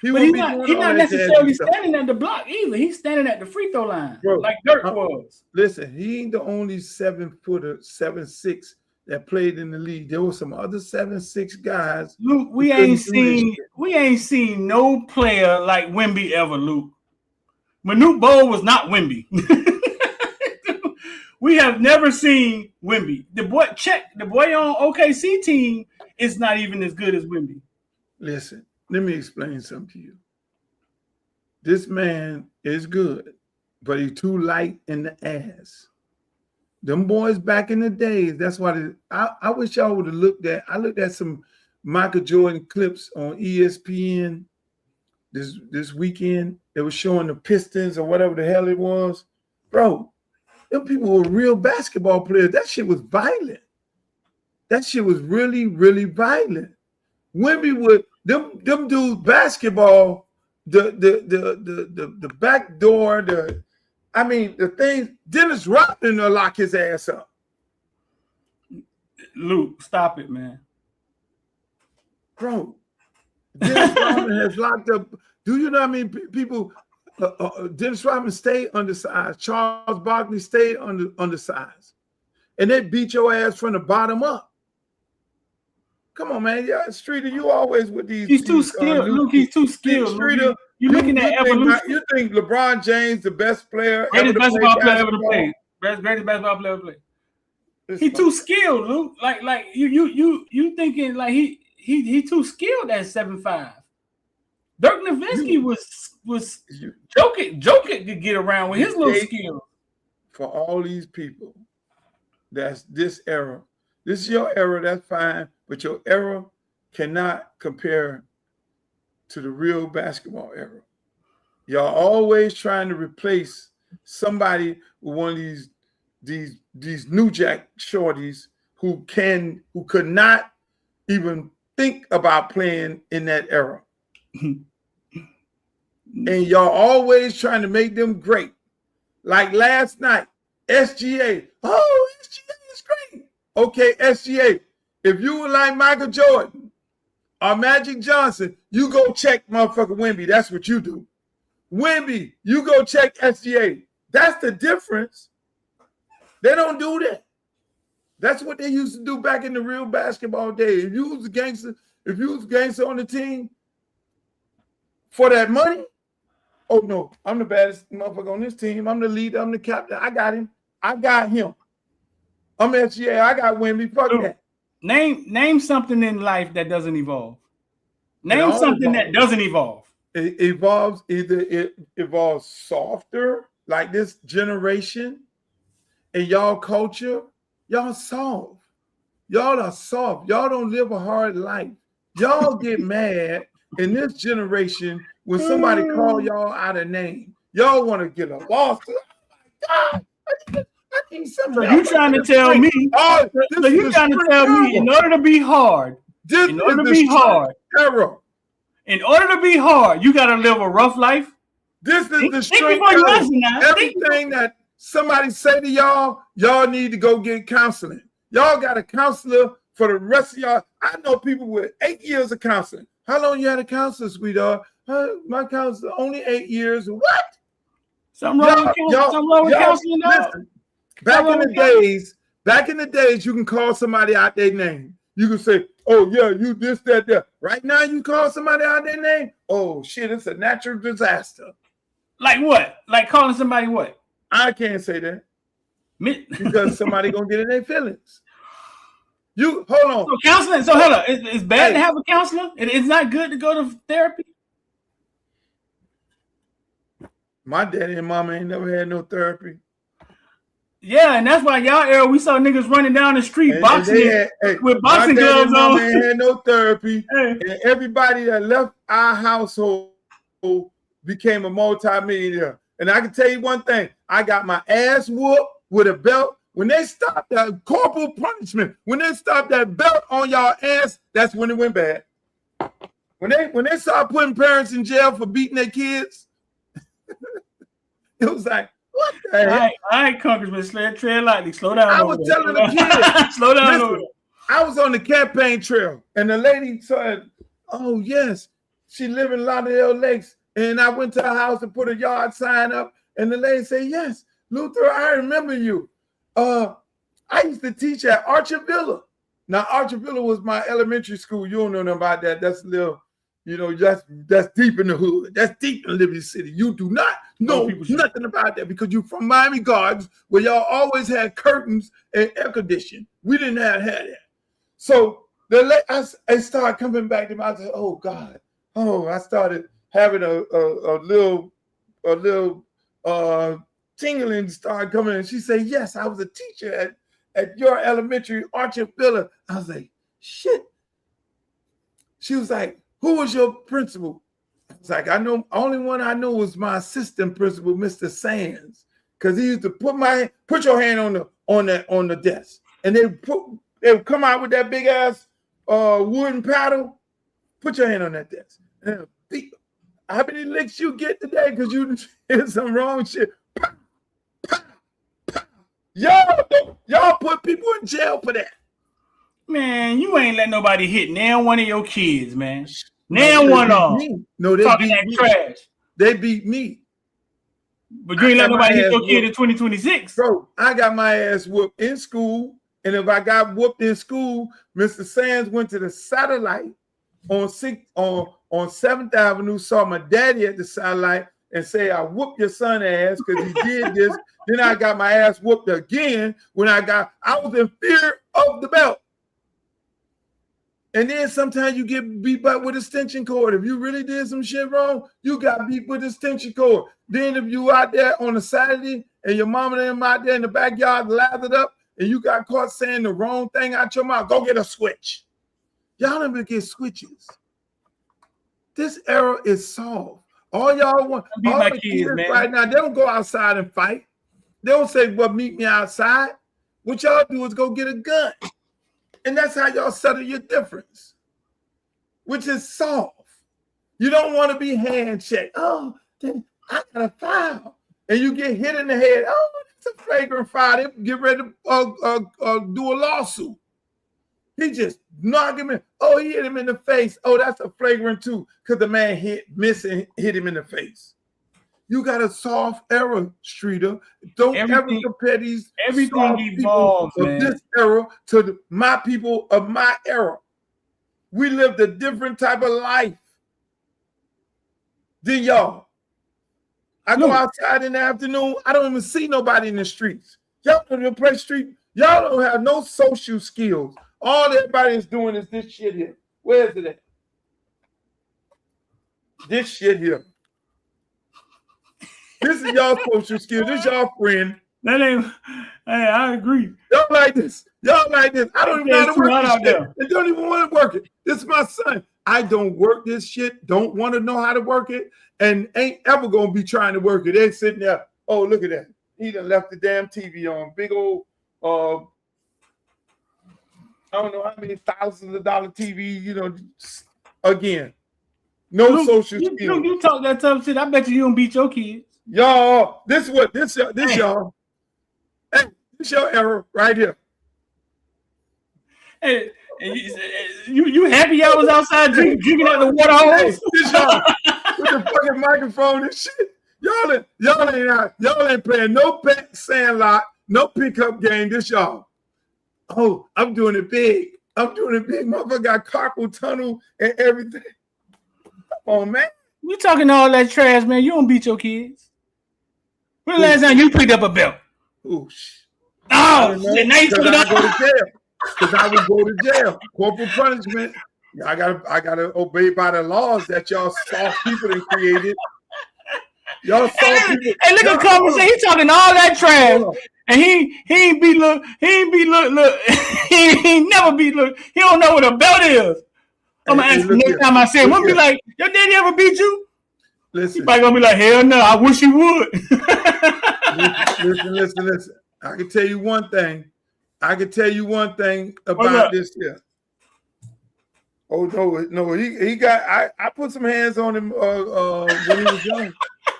G: But he's not necessarily standing at the block either. He's standing at the free throw line, bro, like Dirk was.
C: Listen, he ain't the only 7-footer, 7'6" that played in the league. There were some other 7'6" guys.
G: Luke, we ain't seen no player like Wemby ever, Luke. Manute Bol was not Wemby. We have never seen Wemby. The boy on OKC team is not even as good as Wemby.
C: Listen, let me explain something to you. This man is good, but he's too light in the ass. Them boys back in the days, that's why I wish y'all would have looked at. I looked at some Michael Jordan clips on ESPN this weekend. They were showing the Pistons or whatever the hell it was. Bro, them people were real basketball players. That shit was violent. That shit was really, really violent. Wemby would them dudes basketball, the back door, the things. Dennis Rodman will lock his ass up.
G: Luke, stop it, man.
C: Bro, Dennis Rodman has locked up. Do you know what I mean? People, Dennis Rodman stayed undersized. Charles Barkley stayed undersized. And they beat your ass from the bottom up. Come on, man. Yeah, Streeter, you always with these.
G: He's too skilled. Luke, he's too skilled.
C: Streeter,
G: you're looking at evolution.
C: You think LeBron James the best player?
G: Greatest basketball player ever to play. Greatest basketball player ever to play. He's too skilled, Luke. Like you thinking like he too skilled at 7'5". Dirk Nowitzki was joking to get around with his little skills.
C: For all these people, that's this era. This is your era, that's fine, but your era cannot compare to the real basketball era. Y'all always trying to replace somebody with one of these new jack shorties who could not even think about playing in that era. And y'all always trying to make them great. Like last night, SGA. Oh, SGA is great. Okay, SGA. If you were like Michael Jordan or Magic Johnson, you go check motherfucker Wemby. That's what you do. Wemby, you go check SGA. That's the difference. They don't do that. That's what they used to do back in the real basketball days. If you was a gangster on the team for that money, oh no, I'm the baddest motherfucker on this team. I'm the leader. I'm the captain. I got him. I got him. I'm SGA. I got Wemby. Fuck that.
G: Name something in life that doesn't evolve. Name something that doesn't evolve.
C: It evolves. Either it evolves softer, like this generation, and y'all culture. Y'all soft. Y'all are soft. Y'all don't live a hard life. Y'all get mad in this generation when somebody call y'all out of name. Y'all want to get a loss. Oh my God. I need something.
G: So you trying to tell me? So you trying to tell me in order to be hard? In order to be hard, you got to live a rough life.
C: This is the strength. Everything that somebody say to y'all, y'all need to go get counseling. Y'all got a counselor for the rest of y'all. I know people with 8 years of counseling. How long you had a counselor, sweetheart? My counselor only 8 years. What?
G: Something wrong with counseling.
C: Listen, back in the days, you can call somebody out their name. You can say, "Oh yeah, you this, that." Right now, you call somebody out their name. Oh shit, it's a natural disaster.
G: Like what? Like calling somebody what?
C: I can't say that because somebody gonna get in their feelings. You hold on.
G: So counseling. So hold on. It's bad to have a counselor. It's not good to go to therapy.
C: My daddy and mama ain't never had no therapy.
G: Yeah, and that's why y'all era we saw niggas running down the street boxing with boxing gloves on.
C: Ain't had no therapy, and everybody that left our household became a multimillionaire. And I can tell you one thing: I got my ass whooped with a belt. When they stopped that corporal punishment, when they stopped that belt on y'all ass, that's when it went bad. When they started putting parents in jail for beating their kids, it was like, What the heck?
G: All right, Congressman, tread lightly. Slow down.
C: I was telling the kids.
G: Slow down.
C: Listen, I was on the campaign trail, and the lady said, "Oh yes, she live in Lauderdale Lakes." And I went to her house and put a yard sign up, and the lady said, "Yes, Luther, I remember you. I used to teach at Archer Villa." Now, Archer Villa was my elementary school. You don't know nothing about that. That's a little, that's deep in the hood. That's deep in Liberty City. You do not know nothing about that because you're from Miami Gardens, where y'all always had curtains and air conditioning. We didn't have that. So I started coming back to me. I said, "Oh God." Oh, I started having a little tingling started coming. And she said, "Yes, I was a teacher at your elementary, Archer Villa." I was like, "Shit." She was like, "Who was your principal?" I was like, only one I know was my assistant principal, Mr. Sands, because he used to put your hand on the desk, and they would come out with that big ass wooden paddle. Put your hand on that desk. And how many licks you get today? Because you did some wrong shit. Y'all put people in jail for that.
G: Man, you ain't let nobody hit now one of your kids, man. Now one of them.
C: No, they
G: talking
C: beat
G: that
C: me.
G: Trash.
C: They beat me.
G: But you ain't let nobody hit your kid in 2026.
C: Bro, I got my ass whooped in school. And if I got whooped in school, Mr. Sands went to the satellite on 7th Avenue, saw my daddy at the satellite and say, "I whooped your son ass because he did this." Then I got my ass whooped again when I was in fear of the belt. And then sometimes you get beat up with extension cord. If you really did some shit wrong, you got beat with extension cord. Then if you out there on a Saturday and your mama and them out there in the backyard lathered up and you got caught saying the wrong thing out your mouth, go get a switch. Y'all never get switches. This era is solved. All y'all want, all the kids right now, they don't go outside and fight. They don't say, "Well, meet me outside." What y'all do is go get a gun. And that's how y'all settle your difference, which is soft. You don't want to be handshake. "Oh, then I got a foul." And you get hit in the head. "Oh, that's a flagrant foul." They get ready to do a lawsuit. He just knocked him in. "Oh, he hit him in the face." "Oh, that's a flagrant too," because the man hit him in the face. You got a soft era, Streeter. Don't ever compare these
G: everything evolves,
C: of this era to my people of my era. We lived a different type of life than y'all. I go outside in the afternoon, I don't even see nobody in the streets. Y'all don't even play street. Y'all don't have no social skills. All everybody is doing is this shit here. Where is it at? This shit here. This is y'all social skills. This is y'all friend.
G: That ain't. Hey, I agree.
C: Y'all like this. Y'all like this. I don't even know how to work this shit. I don't even want to work it. This is my son. I don't work this shit. Don't want to know how to work it, and ain't ever gonna be trying to work it. They sitting there. "Oh, look at that. He done left the damn TV on. Big old I don't know how many thousands of dollar TV. Again, no social skills.
G: You talk that tough shit. I bet you don't beat your kids.
C: Y'all, this y'all. Hey, this your era right here.
G: Hey, you happy I was outside drinking at the water hose?
C: This y'all with the fucking microphone and shit. Y'all ain't playing no pet sandlot, no pickup game. This y'all. "Oh, I'm doing it big. Motherfucker got carpal tunnel and everything." Come on, man.
G: You talking all that trash, man. You don't beat your kids. When the last time you picked up a belt?
C: Oh,
G: shit. Now you took it
C: off. Go to jail. Because I would go to jail. Corporal punishment. I gotta obey by the laws that y'all soft people that created. Y'all soft people.
G: Hey, look at conversation. He talking all that trash. And he ain't be look. He ain't never be look. He don't know what a belt is. I'm gonna ask him next time I say, "Won't be like, your daddy ever beat you?"
C: Listen.
G: He probably gonna be like, "Hell no, I wish he would."
C: Listen. I can tell you one thing. About this here. Oh no, he got. I put some hands on him when he was young.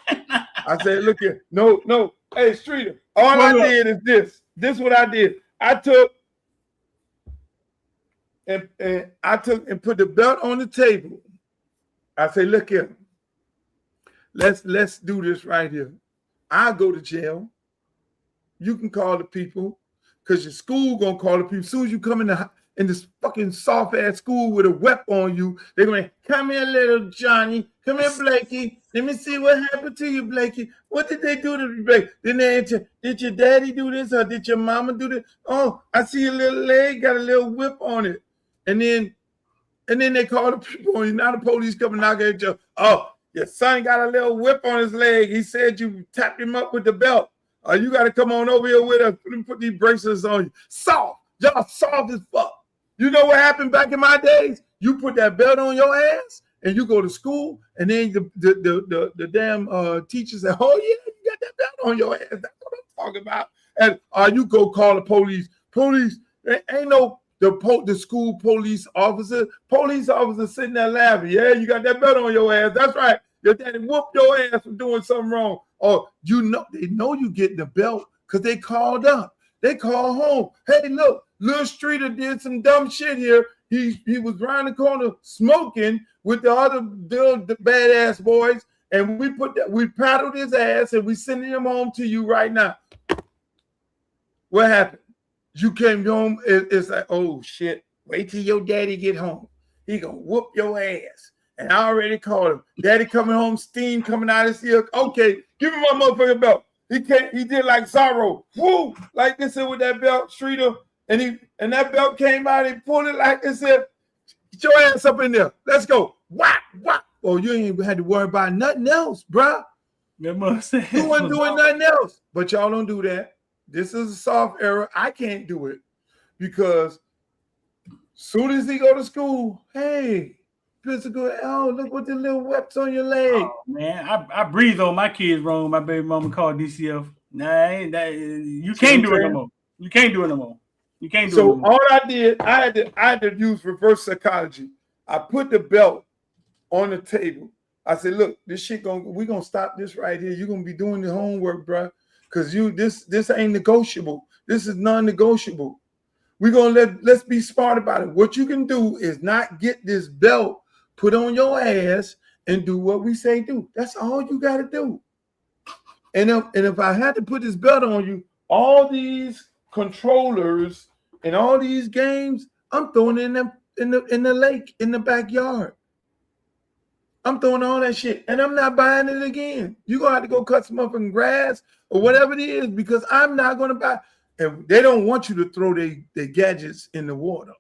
C: I said, "Look here, no. Hey, Streeter, all I did is this. This is what I did. I took and put the belt on the table. I say, look here. Let's do this right here. I'll go to jail. You can call the people, because your school gonna call the people. As soon as you come in this fucking soft ass school with a weapon on you, they're gonna come here, little Johnny. Come here, Blakey. Let me see what happened to you, Blakey. What did they do to you, Blakey? Did your daddy do this or did your mama do this? Oh, I see your little leg got a little whip on it. And then they call the people on you. Now the police come and knock at you. Oh, your son got a little whip on his leg. He said you tapped him up with the belt. You got to come on over here with us. Let me put these bracelets on you. Soft. Y'all soft as fuck. You know what happened back in my days? You put that belt on your ass and you go to school, and then the damn teacher said, oh, yeah, you got that belt on your ass. That's what I'm talking about. And you go call the police. Police, ain't no the school police officer. Police officer sitting there laughing. Yeah, you got that belt on your ass. That's right. Your daddy whooped your ass for doing something wrong. Or they know you getting the belt because they called up. They called home. Hey, look, Lil Streeter did some dumb shit here. He was around the corner smoking with the other the badass boys, and we paddled his ass and we sending him home to you right now. What happened? You came home. It's like, oh shit! Wait till your daddy get home. He gonna whoop your ass. And I already called him. Daddy coming home, steam coming out of his ear. Okay, give me my motherfucking belt. He did like Zorro. Woo! Like this with that belt, Streeter. And that belt came out, he pulled it like this. Said, get your ass up in there. Let's go. Whack, whack. Oh, you ain't had to worry about nothing else, bruh. You weren't doing nothing else. But y'all don't do that. This is a soft era. I can't do it. Because soon as he go to school, hey, physical. Oh, look what the little webs on your leg.
G: Oh, man, I breathe on my kids wrong. My baby mama called DCF. Nah, you can't do it no more. You can't do it no more. You can't do it no more.
C: So all I did, I had to use reverse psychology. I put the belt on the table. I said, look, this shit we're gonna stop this right here. You're gonna be doing the homework, bro. Because this ain't negotiable. This is non-negotiable. We're gonna let's be smart about it. What you can do is not get this belt put on your ass and do what we say do. That's all you got to do. And if I had to put this belt on you, all these controllers and all these games, I'm throwing in the lake, in the backyard. I'm throwing all that shit, and I'm not buying it again. You're going to have to go cut some up in grass or whatever it is, because I'm not going to buy. And they don't want you to throw their gadgets in the water.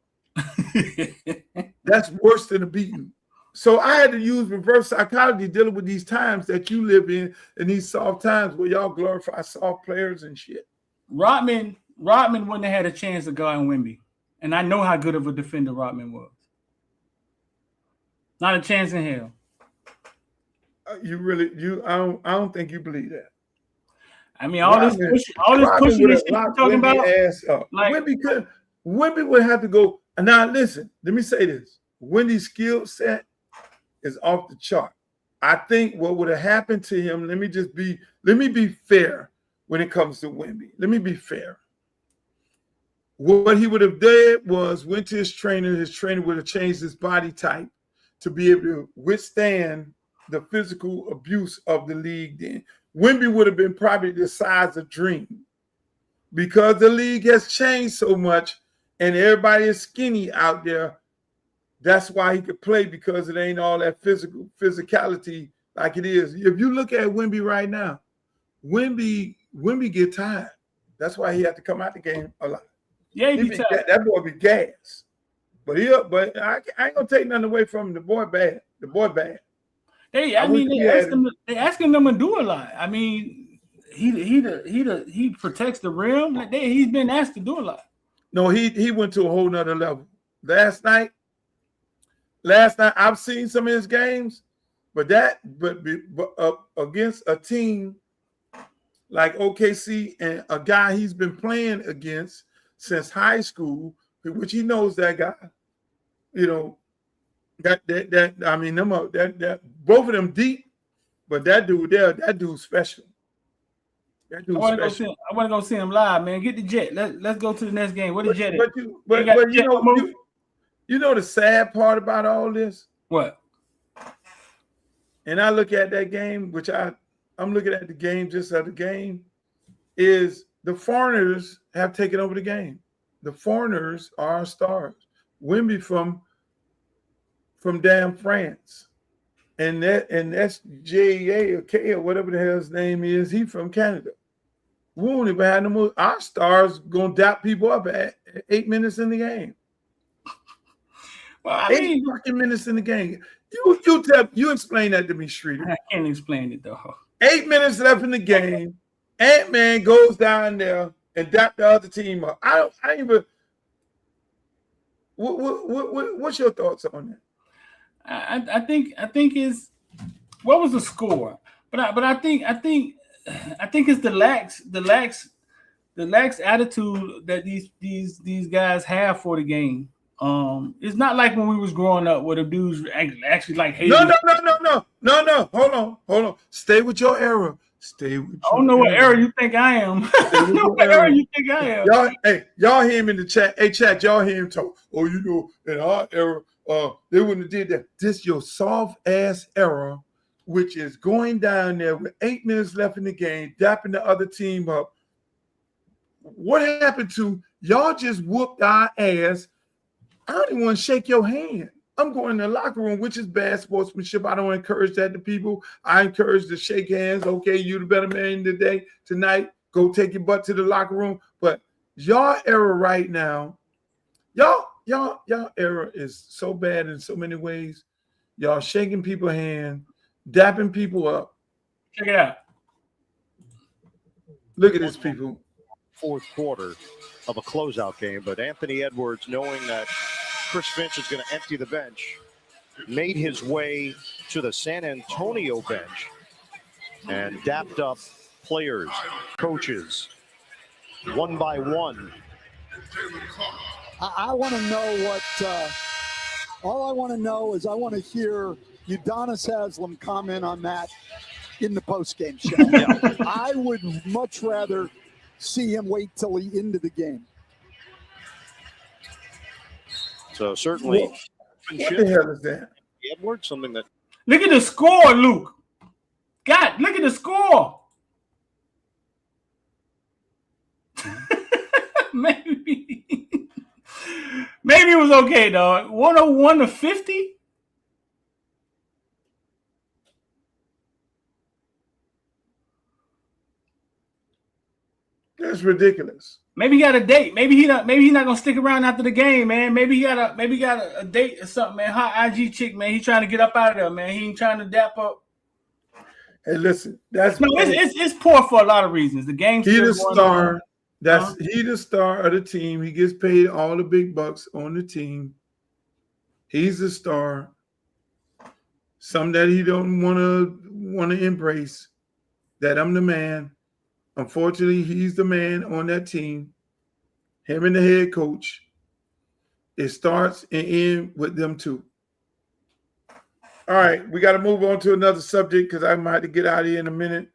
C: That's worse than a beating. So I had to use reverse psychology dealing with these times that you live in these soft times where y'all glorify soft players and shit.
G: Rodman wouldn't have had a chance to guard Wemby. And I know how good of a defender Rodman was. Not a chance in hell.
C: I don't think you believe that.
G: I mean, all this pushing this shit you're talking about.
C: Ass up. Like, Wemby would have to go. Now listen, let me say this. Wendy's skill set is off the chart. I think what would have happened to him, let me be fair when it comes to Wemby. Let me be fair. What he would have done was went to his trainer would have changed his body type to be able to withstand the physical abuse of the league then. Wemby would have been probably the size of Dream. Because the league has changed so much and everybody is skinny out there, that's why he could play, because it ain't all that physicality like it is. If you look at Wemby right now, Wemby get tired. That's why he had to come out the game a lot.
G: Yeah, he be tired.
C: That boy be gas. But I ain't gonna take nothing away from him. The boy bad.
G: Hey, they asking him to do a lot. I mean, he protects the rim. He's been asked to do a lot.
C: No, he went to a whole nother level. Last night I've seen some of his games, but against a team like OKC and a guy he's been playing against since high school, which he knows that guy, you know, that both of them deep, but that dude's special. That
G: I
C: dude's
G: want to go
C: special.
G: see him. I want to go see him live, man. Get the jet. Let's go to the next game. What the jet?
C: But you know the sad part about all this.
G: What?
C: And I look at that game, which I'm looking at the game just as the game, is the foreigners have taken over the game. The foreigners are our stars. Wimby from damn France. And that's J.A. or K or whatever the hell his name is. He from Canada. We won't even have no more. Our stars gonna dap people up at 8 minutes in the game.
G: Well, I
C: 8 fucking minutes in the game. You explain that to me, Streeter.
G: I can't explain it though.
C: 8 minutes left in the game. Ant-Man goes down there and dap the other team up. I even. What's your thoughts on that?
G: I think is what was the score? But I think it's the lax attitude that these guys have for the game. It's not like when we was growing up where the dudes actually like hated.
C: No. Hold on. Stay with your era. Stay with.
G: I don't know what era you think I am. I don't know what era you think I am.
C: Y'all hear him in the chat. Hey, chat, y'all hear him talk. Oh, in our era, they wouldn't have did that. This your soft ass era, which is going down there with 8 minutes left in the game, dapping the other team up. What happened to y'all? Just whooped our ass. I don't even want to shake your hand. I'm going to the locker room, which is bad sportsmanship. I don't encourage that to people. I encourage to shake hands. Okay, you the better man today, tonight. Go take your butt to the locker room. But y'all era right now, y'all era is so bad in so many ways. Y'all shaking people's hand, dapping people up.
G: Check it out.
C: Look at this, people.
H: Fourth quarter of a closeout game, but Anthony Edwards, knowing that Chris Finch is going to empty the bench, made his way to the San Antonio bench and dapped up players, coaches, one by one.
I: I want to know what, all I want to know is I want to hear Udonis Haslem comment on that in the postgame show.
H: Yeah.
I: I would much rather see him wait till the end of the game.
H: So certainly,
C: What the hell is that?
H: Edwards, something that.
G: Look at the score, Luke. God, look at the score. Maybe it was okay, dog. 101 to 50.
C: That's ridiculous.
G: Maybe he got a date. Maybe he's not gonna stick around after the game, man. Maybe he got a date or something, man. Hot IG chick, man. He's trying to get up out of there, man. He ain't trying to dap up.
C: Hey, listen, that's
G: it's poor for a lot of reasons. The game.
C: He the star. He the star of the team. He gets paid all the big bucks on the team. He's the star. Some that he don't want to embrace. That I'm the man. Unfortunately, he's the man on that team. Him and the head coach. It starts and ends with them two. All right, we got to move on to another subject because I might have to get out of here in a minute.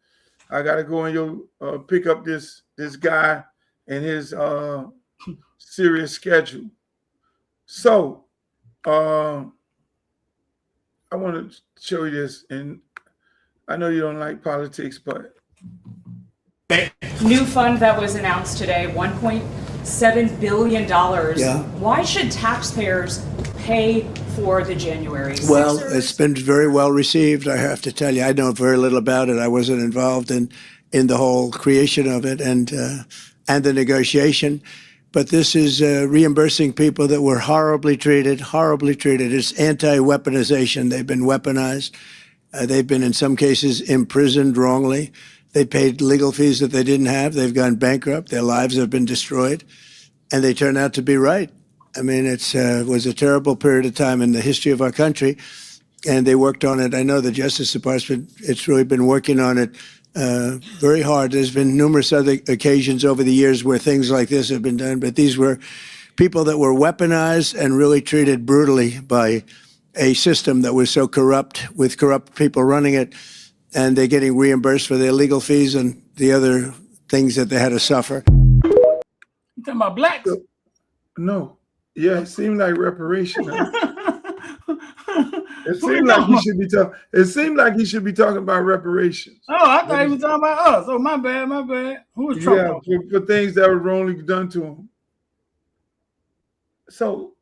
C: I got to go and pick up this guy and his serious schedule. So, I want to show you this, and I know you don't like politics, but
J: new fund that was announced today, $1.7 billion.
D: Yeah.
J: Why should taxpayers pay for the January?
D: Well, it's been very well received, I have to tell you. I know very little about it. I wasn't involved in the whole creation of it and the negotiation. But this is reimbursing people that were horribly treated. It's anti-weaponization. They've been weaponized. They've been, in some cases, imprisoned wrongly. They paid legal fees that they didn't have. They've gone bankrupt. Their lives have been destroyed. And they turn out to be right. I mean, it was a terrible period of time in the history of our country. And they worked on it. I know the Justice Department, it's really been working on it very hard. There's been numerous other occasions over the years where things like this have been done. But these were people that were weaponized and really treated brutally by a system that was so corrupt, with corrupt people running it. And they're getting reimbursed for their legal fees and the other things that they had to suffer.
G: You talking about blacks?
C: No. Yeah, it seemed like reparation. It
G: Who you
C: seemed like
G: talking
C: he should be talking. It seemed like he should be talking about reparations.
G: Oh, I thought he was talking about us. Oh, my bad, my bad. Who was Trump talking?
C: For things that were wrongly done to him. So,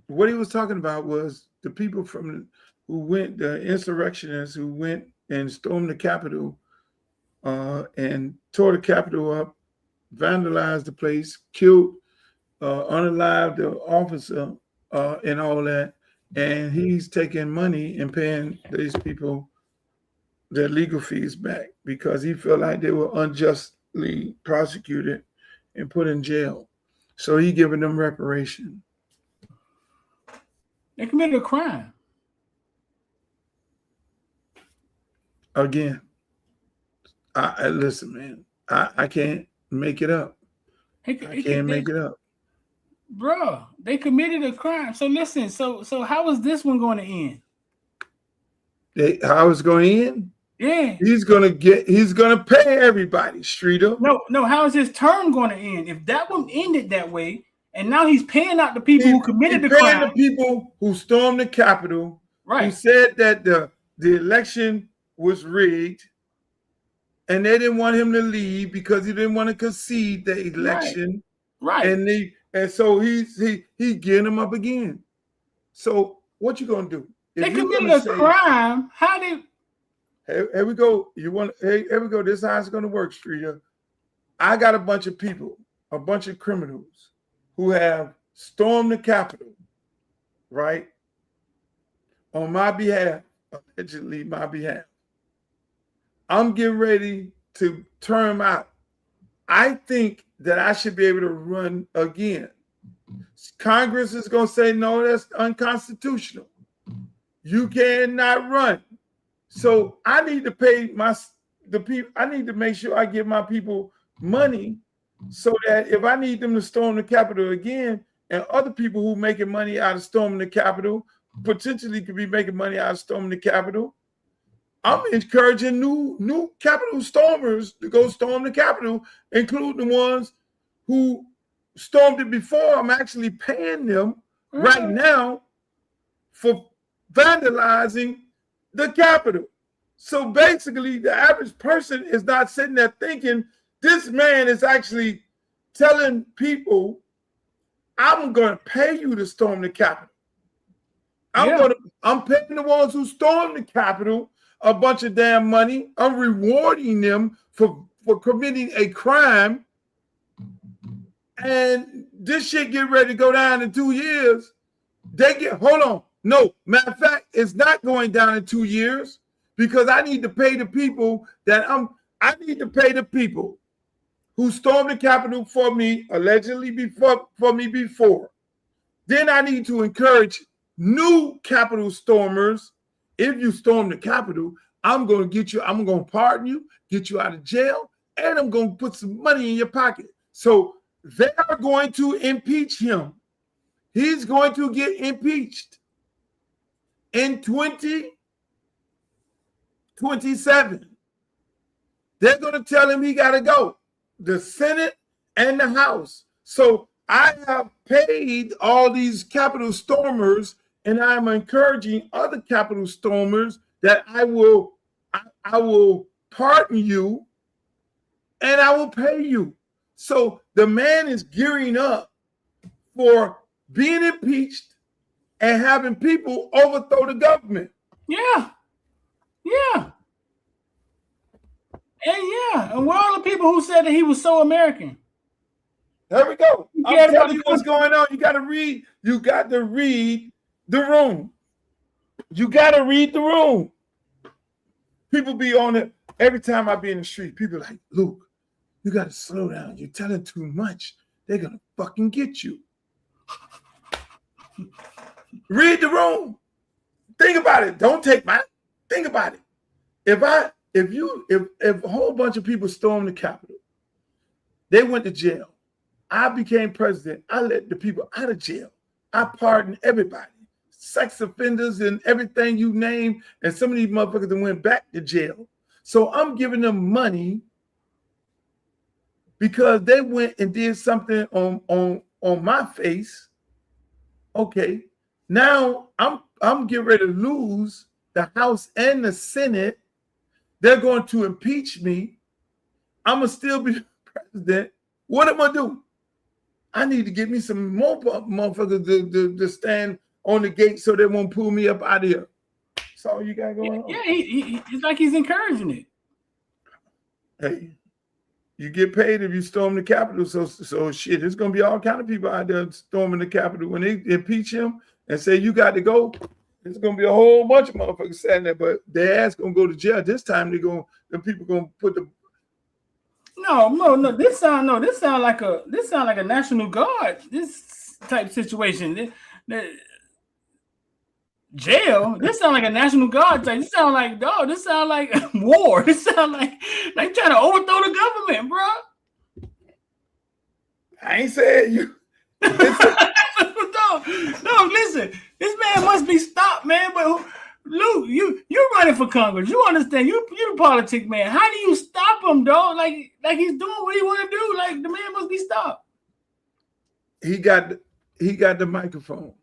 C: what he was talking about was the people the insurrectionists who went and stormed the Capitol and tore the Capitol up, vandalized the place, killed, unalived the officer, and all that. And he's taking money and paying these people their legal fees back because he felt like they were unjustly prosecuted and put in jail. So he giving them reparation.
G: They committed a crime.
C: Again, I listen, man. I can't make it up. I can't make it up.
G: Bro, they committed a crime. So listen, so how is this one going to end?
C: How it's going to end?
G: Yeah.
C: He's gonna pay everybody, Streeter.
G: No, how is his term going to end? If that one ended that way, and now he's paying out the people who committed the crime.
C: The people who stormed the Capitol,
G: right?
C: Who said that the election was rigged, and they didn't want him to leave because he didn't want to concede the election.
G: Right.
C: And so he's getting them up again. So what you gonna do?
G: They committed a crime. How did?
C: Here we go. Here we go. This is how it's gonna work, Streeter. I got a bunch of people, a bunch of criminals who have stormed the Capitol, right? On my behalf, allegedly my behalf. I'm getting ready to term out. I think that I should be able to run again. Congress is going to say, no, that's unconstitutional. You cannot run. So I need to pay the people. I need to make sure I give my people money so that if I need them to storm the Capitol again, and other people who making money out of storming the Capitol potentially could be making money out of storming the Capitol, I'm encouraging new Capitol stormers to go storm the Capitol, including the ones who stormed it before. I'm actually paying them right now for vandalizing the Capitol. So basically, the average person is not sitting there thinking, this man is actually telling people, I'm going to pay you to storm the Capitol. I'm paying the ones who stormed the Capitol a bunch of damn money. I'm rewarding them for committing a crime. And this shit get ready to go down in 2 years. Hold on. No, matter of fact, it's not going down in 2 years because I need to pay the people I need to pay the people who stormed the Capitol for me, allegedly for me before. Then I need to encourage new Capitol stormers. If you storm the Capitol, I'm going to pardon you, get you out of jail, and I'm going to put some money in your pocket. So they are going to impeach him. He's going to get impeached in 2027. They're going to tell him he got to go. The Senate and the House. So I have paid all these Capitol stormers, and I'm encouraging other Capitol stormers that I will pardon you and I will pay you. So the man is gearing up for being impeached and having people overthrow the government.
G: Yeah. And where are the people who said that he was so American?
C: There we go. I'm telling you what's going on. You got to read the room. You got to read the room. People be on it. Every time I be in the street, people like, Luke, you got to slow down. You're telling too much. They're going to fucking get you. Read the room. Think about it. Don't take mine. Think about it. If a whole bunch of people stormed the Capitol, they went to jail. I became president. I let the people out of jail. I pardoned everybody, sex offenders and everything you name. And some of these motherfuckers that went back to jail. So I'm giving them money because they went and did something on my face. Okay, now I'm getting ready to lose the House and the Senate. They're going to impeach me. I'm gonna still be president. What am I do? I need to get me some more motherfuckers to stand on the gate so they won't pull me up out of here. That's all you got going on.
G: Yeah, it's like he's encouraging it.
C: Hey, you get paid if you storm the Capitol. So shit, there's gonna be all kind of people out there storming the Capitol. When they impeach him and say you got to go, there's gonna be a whole bunch of motherfuckers standing there, but their ass gonna go to jail. This time the people gonna put the
G: No. This sound like a National Guard. This type situation. Jail. This sound like a National Guard type. This sound like This sound like war. This sound like trying to overthrow the government, bro.
C: I ain't saying you.
G: No, listen. This man must be stopped, man. But Luke, you're running for Congress. You understand? You're the politic man. How do you stop him, dog? Like he's doing what he want to do. Like the man must be stopped.
C: He got the microphone,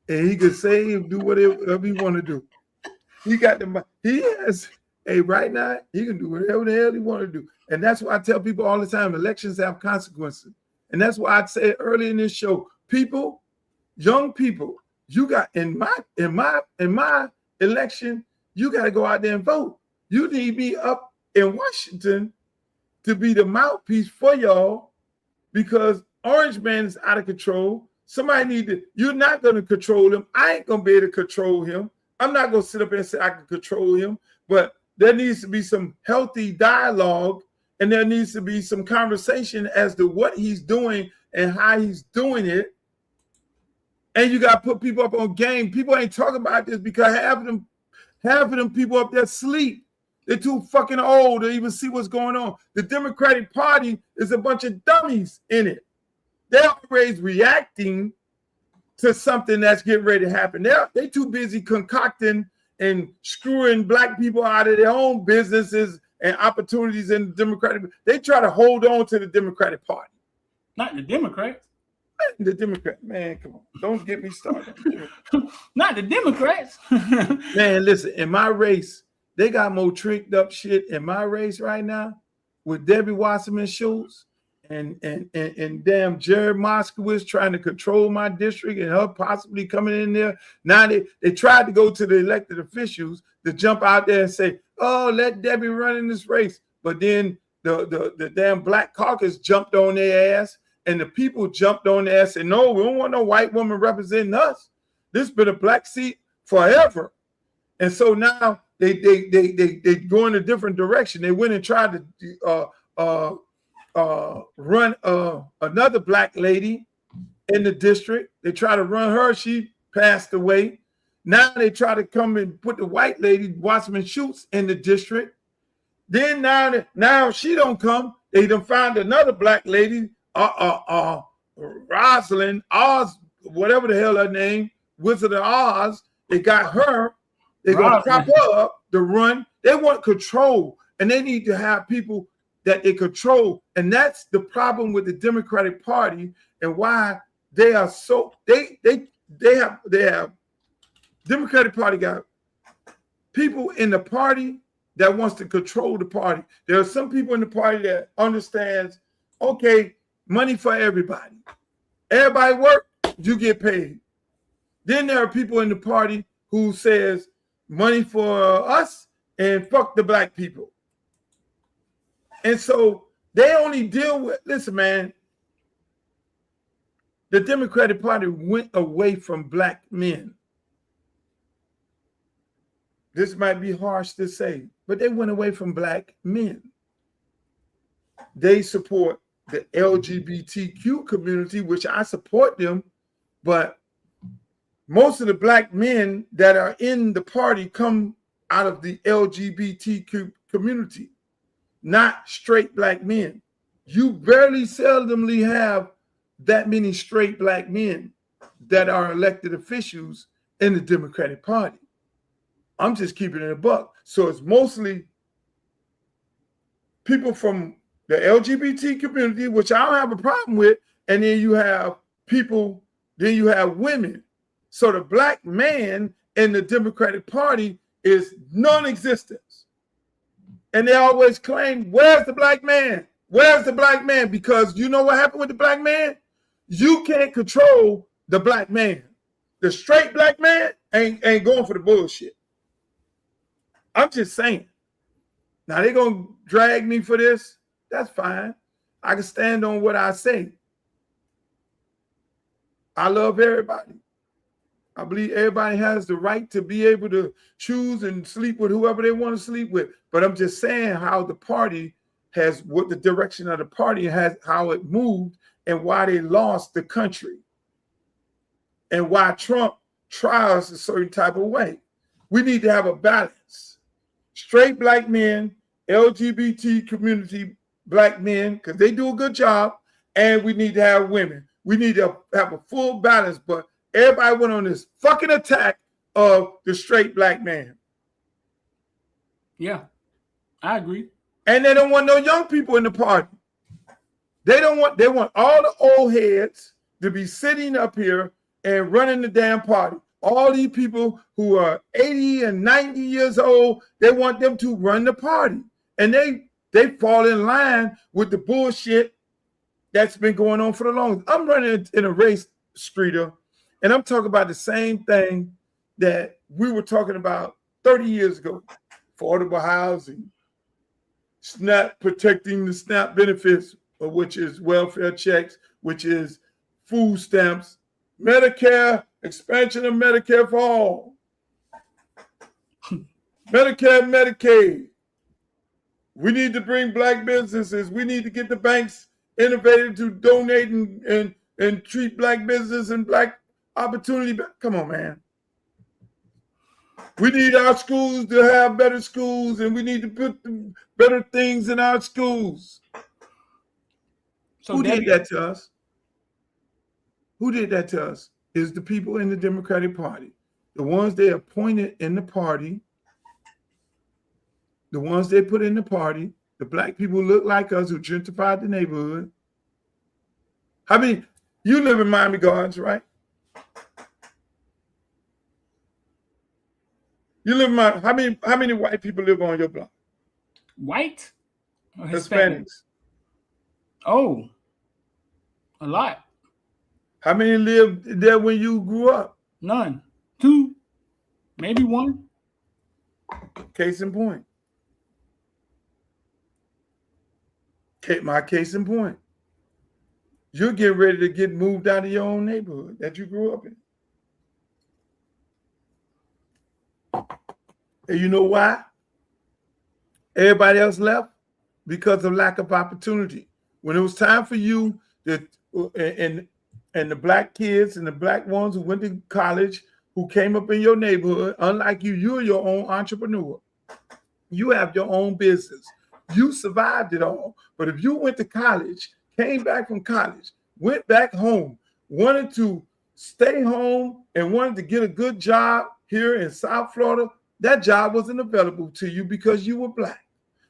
C: and he can say and do whatever he want to do. Right now he can do whatever the hell he want to do, and that's why I tell people all the time: elections have consequences, and that's why I said early in this show, people, young people, you got in my election, you got to go out there and vote. You need me up in Washington to be the mouthpiece for y'all because Orange Man is out of control. You're not going to control him. I ain't going to be able to control him. I'm not going to sit up and say I can control him, but there needs to be some healthy dialogue and there needs to be some conversation as to what he's doing and how he's doing it. And you got to put people up on game. People ain't talking about this because half of them people up there sleep. They're too fucking old to even see what's going on. The Democratic Party is a bunch of dummies in it. They're always reacting to something that's getting ready to happen. They're too busy concocting and screwing black people out of their own businesses and opportunities in the Democratic. They try to hold on to the Democratic Party.
G: Not the Democrats.
C: The Democrat, man, come on. Don't get me started.
G: Not the Democrats.
C: Man, listen, in my race, they got more tricked up shit in my race right now with Debbie Wasserman Schultz and damn Jared Moskowitz trying to control my district and her possibly coming in there. Now they tried to go to the elected officials to jump out there and say, oh, let Debbie run in this race. But then the damn Black Caucus jumped on their ass. And the people jumped on there and said, no, we don't want no white woman representing us. This has been a black seat forever. And so now they go in a different direction. They went and tried to run another black lady in the district. They tried to run her. She passed away. Now they try to come and put the white lady, Wasserman Schultz, in the district. Then now she don't come. They done found another black lady, Rosalind Oz, whatever the hell her name, Wizard of Oz. They got her. They're gonna prop her up to run. They want control, and they need to have people that they control. And that's the problem with the Democratic Party and why they are so they have Democratic Party got people in the party that wants to control the party. There are some people in the party that understands, okay, money for everybody. Everybody work, you get paid. Then there are people in the party who says money for us and fuck the black people. And so they only deal with, listen, man, the Democratic Party went away from black men. This might be harsh to say, but they went away from black men. They support the LGBTQ community, which I support them, but most of the black men that are in the party come out of the LGBTQ community, not straight black men. You very seldomly have that many straight black men that are elected officials in the Democratic Party. I'm just keeping it a buck. So it's mostly people from the LGBT community, which I don't have a problem with, and then you have people, then you have women. So the black man in the Democratic Party is non-existent. And they always claim, where's the black man? Where's the black man? Because you know what happened with the black man? You can't control the black man. The straight black man ain't going for the bullshit. I'm just saying. Now they're going to drag me for this. That's fine. I can stand on what I say. I love everybody. I believe everybody has the right to be able to choose and sleep with whoever they want to sleep with. But I'm just saying how the party has, what the direction of the party has, how it moved, and why they lost the country. And why Trump tries a certain type of way. We need to have a balance. Straight black men, LGBT community black men, because they do a good job, and we need to have women. We need to have a full balance, but everybody went on this fucking attack of the straight black man.
G: Yeah, I agree.
C: And they don't want no young people in the party. They want all the old heads to be sitting up here and running the damn party. All these people who are 80 and 90 years old, they want them to run the party. And they fall in line with the bullshit that's been going on for the longest. I'm running in a race, Streeter, and I'm talking about the same thing that we were talking about 30 years ago. Affordable housing, SNAP, protecting the SNAP benefits, which is welfare checks, which is food stamps, Medicare, expansion of Medicare for all, Medicare, Medicaid. We need to bring black businesses. We need to get the banks innovative to donate and treat black business and black opportunity. Come on, man. We need our schools to have better schools, and we need to put better things in our schools. So who did that to us? Who did that to us? Is the people in the Democratic Party. The ones they appointed in the party, the ones they put in the party, the black people look like us who gentrified the neighborhood. I mean, you live in Miami Gardens, right? You live in Miami. How many white people live on your block?
G: White? Or
C: Hispanics.
G: Oh, a lot.
C: How many lived there when you grew up?
G: None. 2, maybe 1.
C: Case in point. My case in point. You're getting ready to get moved out of your own neighborhood that you grew up in. And you know why? Everybody else left because of lack of opportunity. When it was time for you and the black kids and the black ones who went to college, who came up in your neighborhood, unlike you, you're your own entrepreneur. You have your own business. You survived it all. But if you went to college, came back from college, went back home, wanted to stay home and wanted to get a good job here in South Florida, that job wasn't available to you because you were black.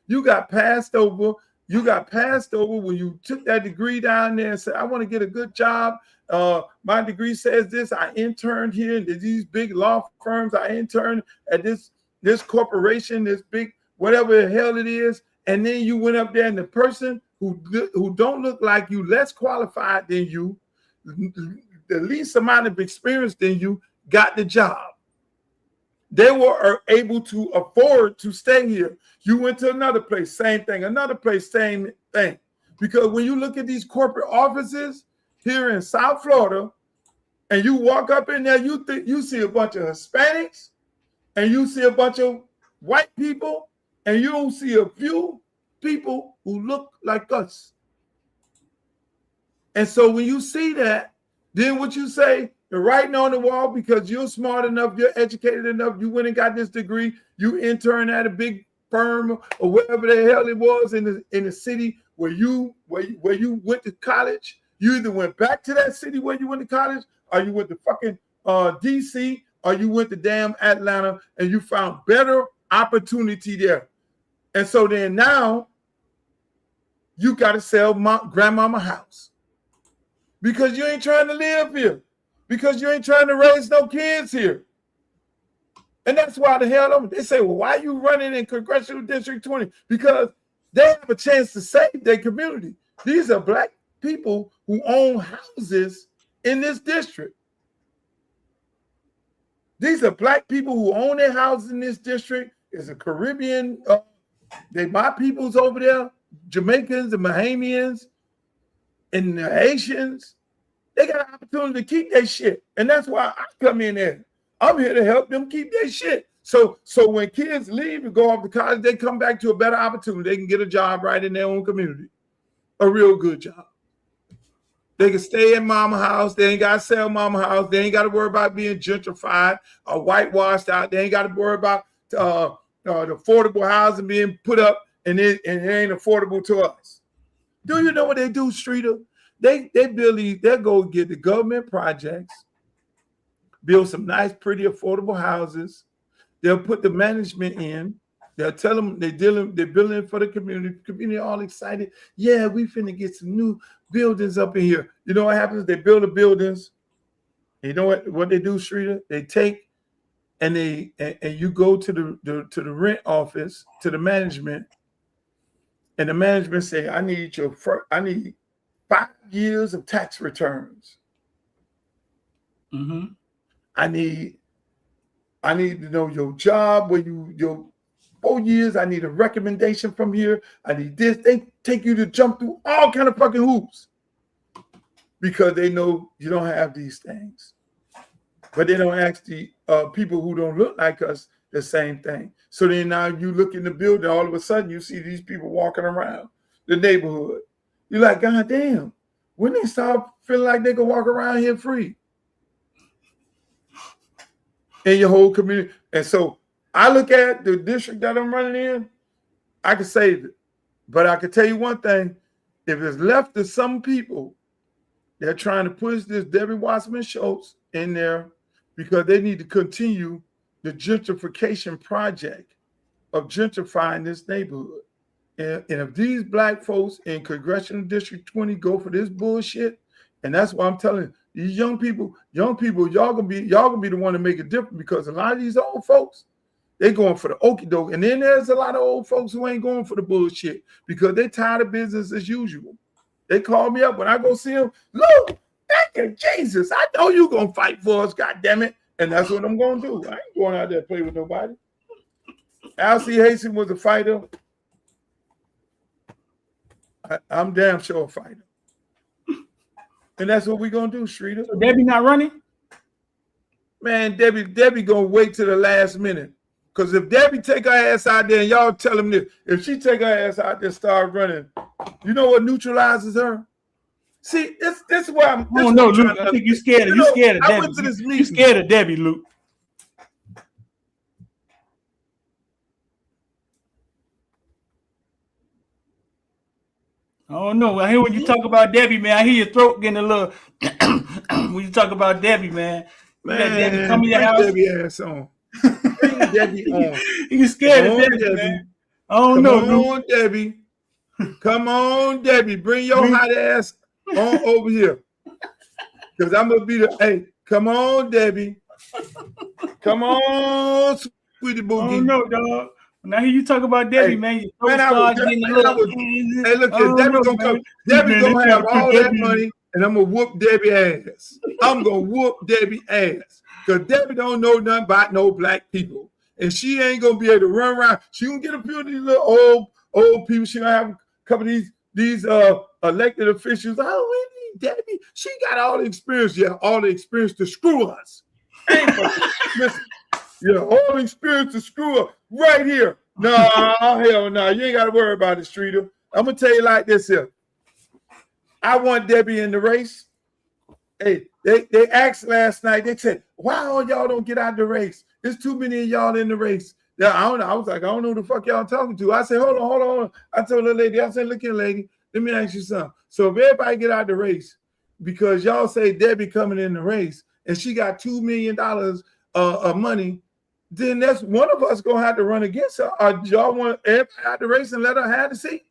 C: You got passed over. You got passed over when you took that degree down there and said, I want to get a good job. My degree says this. I interned here in these big law firms. I interned at this corporation, this big, whatever the hell it is. And then you went up there and the person who don't look like you, less qualified than you, the least amount of experience than you, got the job. They were able to afford to stay here. You went to another place, same thing. Another place, same thing. Because when you look at these corporate offices here in South Florida, and you walk up in there, you see a bunch of Hispanics, and you see a bunch of white people, and you don't see a few people who look like us. And so when you see that, then what you say, you're writing on the wall because you're smart enough, you're educated enough, you went and got this degree, you interned at a big firm or whatever the hell it was in the city where you went to college. You either went back to that city where you went to college, or you went to fucking DC, or you went to damn Atlanta and you found better opportunity there. And so then now you got to sell grandmama house because you ain't trying to live here, because you ain't trying to raise no kids here. And that's why the hell they say, well, why are you running in Congressional District 20? Because they have a chance to save their community. These are black people who own houses in this district. These are black people who own their houses in this district. It's a Caribbean, my peoples over there, Jamaicans, the Bahamians, and the Haitians. They got an opportunity to keep their shit. And that's why I come in there. I'm here to help them keep their shit. So when kids leave and go off to college, they come back to a better opportunity. They can get a job right in their own community, a real good job. They can stay in mama house. They ain't got to sell mama house. They ain't got to worry about being gentrified or whitewashed out. They ain't got to worry about the affordable housing being put up and it ain't affordable to us. Do you know what they do, Streeter? They they'll go get the government projects, build some nice, pretty, affordable houses. They'll put the management in. They'll tell them they're building for the community. The community all excited. Yeah, we finna get some new buildings up in here. You know what happens? They build the buildings. You know what they do, Streeter? They take and you go to the rent office, to the management, and the management say, I need 5 years of tax returns.
G: Mm-hmm.
C: I need to know your job, where your 4 years. I need a recommendation from here. I need this. They take you to jump through all kind of fucking hoops because they know you don't have these things. But they don't ask the people who don't look like us the same thing. So then now you look in the building, all of a sudden you see these people walking around the neighborhood. You're like, God damn, when they start feeling like they can walk around here free in your whole community. And so I look at the district that I'm running in, I can save it. But I can tell you one thing, if it's left to some people, they're trying to push this Debbie Wasserman Schultz in there because they need to continue the gentrification project of gentrifying this neighborhood. And if these black folks in Congressional District 20 go for this bullshit, and that's why I'm telling you, these young people, y'all gonna be the one to make it different, because a lot of these old folks, they going for the okie doke. And then there's a lot of old folks who ain't going for the bullshit because they tired of business as usual. They call me up when I go see them. Look, thank you, Jesus. I know you gonna fight for us, goddammit. And that's what I'm gonna do. I ain't going out there to play with nobody. Alcee Hastings was a fighter. I'm damn sure a fighter. And that's what we're gonna do, Streeter.
G: So Debbie not running?
C: Man, Debbie gonna wait till the last minute. Because if Debbie take her ass out there, and y'all tell them this, if she take her ass out there, start running, you know what neutralizes her? See, this is why I'm.
G: Oh no, Luke. I think you're scared of Debbie. I went to this meeting. You're scared of Debbie, Luke. Oh no! I hear when you talk about Debbie, man. I hear your throat getting a little. When you talk about Debbie, man.
C: Man,
G: come to your house.
C: Debbie ass on. Bring Debbie on.
G: You scared of Debbie, man. Oh no,
C: Come on, Debbie. Come on, Debbie. Bring your hot ass on over here. Because I'm gonna be the hey. Come on, Debbie. Come on, sweetie boogie.
G: Oh no, dog. When I hear you talk about Debbie, man, your throat starts getting a little.
C: Hey, look, Debbie gonna come. Debbie gonna have all that money, and I'm gonna whoop Debbie ass. I'm gonna whoop Debbie ass. Because Debbie don't know nothing about no black people. And she ain't gonna be able to run around. She gonna get a few of these little old people. She gonna have a couple of these elected officials. Oh, we need Debbie. She got all the experience. Yeah, all the experience to screw us. Listen, yeah, all the experience to screw us right here. No, hell no. You ain't gotta worry about it, Streeter. I'm gonna tell you like this here. I want Debbie in the race. Hey, they asked last night, they said, why all y'all don't get out of the race? There's too many of y'all in the race. Yeah, I don't know. I was like, I don't know who the fuck y'all talking to. I said, hold on. I told the lady, I said, look here, lady, let me ask you something. So if everybody get out of the race, because y'all say Debbie coming in the race, and she got $2 million of money, then that's one of us gonna have to run against her. Or y'all want everybody out the race and let her have the seat?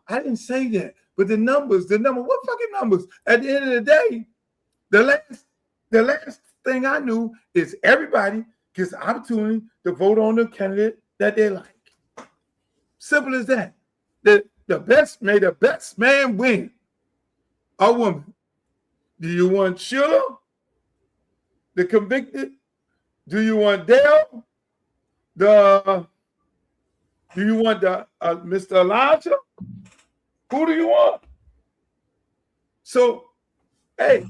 C: I didn't say that. But the numbers, what fucking numbers? At the end of the day, the last thing I knew is everybody gets the opportunity to vote on the candidate that they like. Simple as that. The best man win. A woman. Do you want Sheila, the convicted? Do you want Dale? Do you want the Mr. Elijah? Who do you want? So, hey,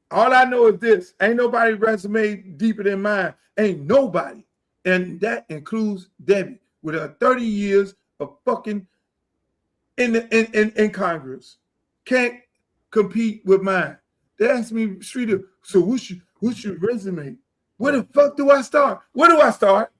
C: all I know is this: ain't nobody resume deeper than mine. Ain't nobody, and that includes Debbie with her 30 years of fucking in Congress. Can't compete with mine. They asked me, Streeter, so what's your resume? Where the fuck do I start? Where do I start?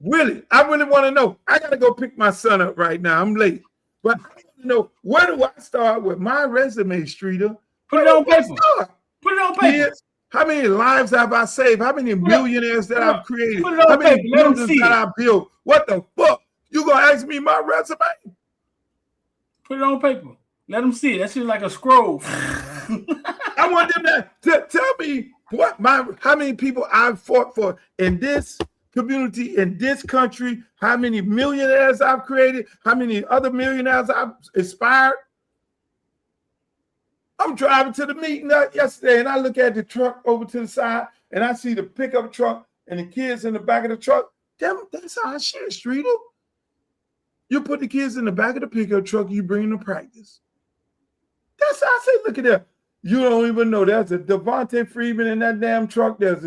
C: Really, I really want to know. I gotta go pick my son up right now. I'm late, but I want to know, where do I start with my resume, Streeter?
G: Put it on paper. Put it on paper.
C: Kids, how many lives have I saved? How many millionaires that I've created?
G: Put it on
C: How many
G: paper. Let them
C: buildings
G: see
C: that
G: it.
C: I built? What the fuck? You gonna ask me my resume?
G: Put it on paper. Let them see it. That shit like a scroll.
C: I want them to tell me how many people I've fought for in this community, in this country, how many millionaires I've created, how many other millionaires I've inspired. I'm driving to the meeting yesterday, and I look at the truck over to the side, and I see the pickup truck and the kids in the back of the truck. Damn, that's our shit, Streeter. You put the kids in the back of the pickup truck, you bring them to practice. That's how I say, look at that. You don't even know. There's a Devontae Freeman in that damn truck. There's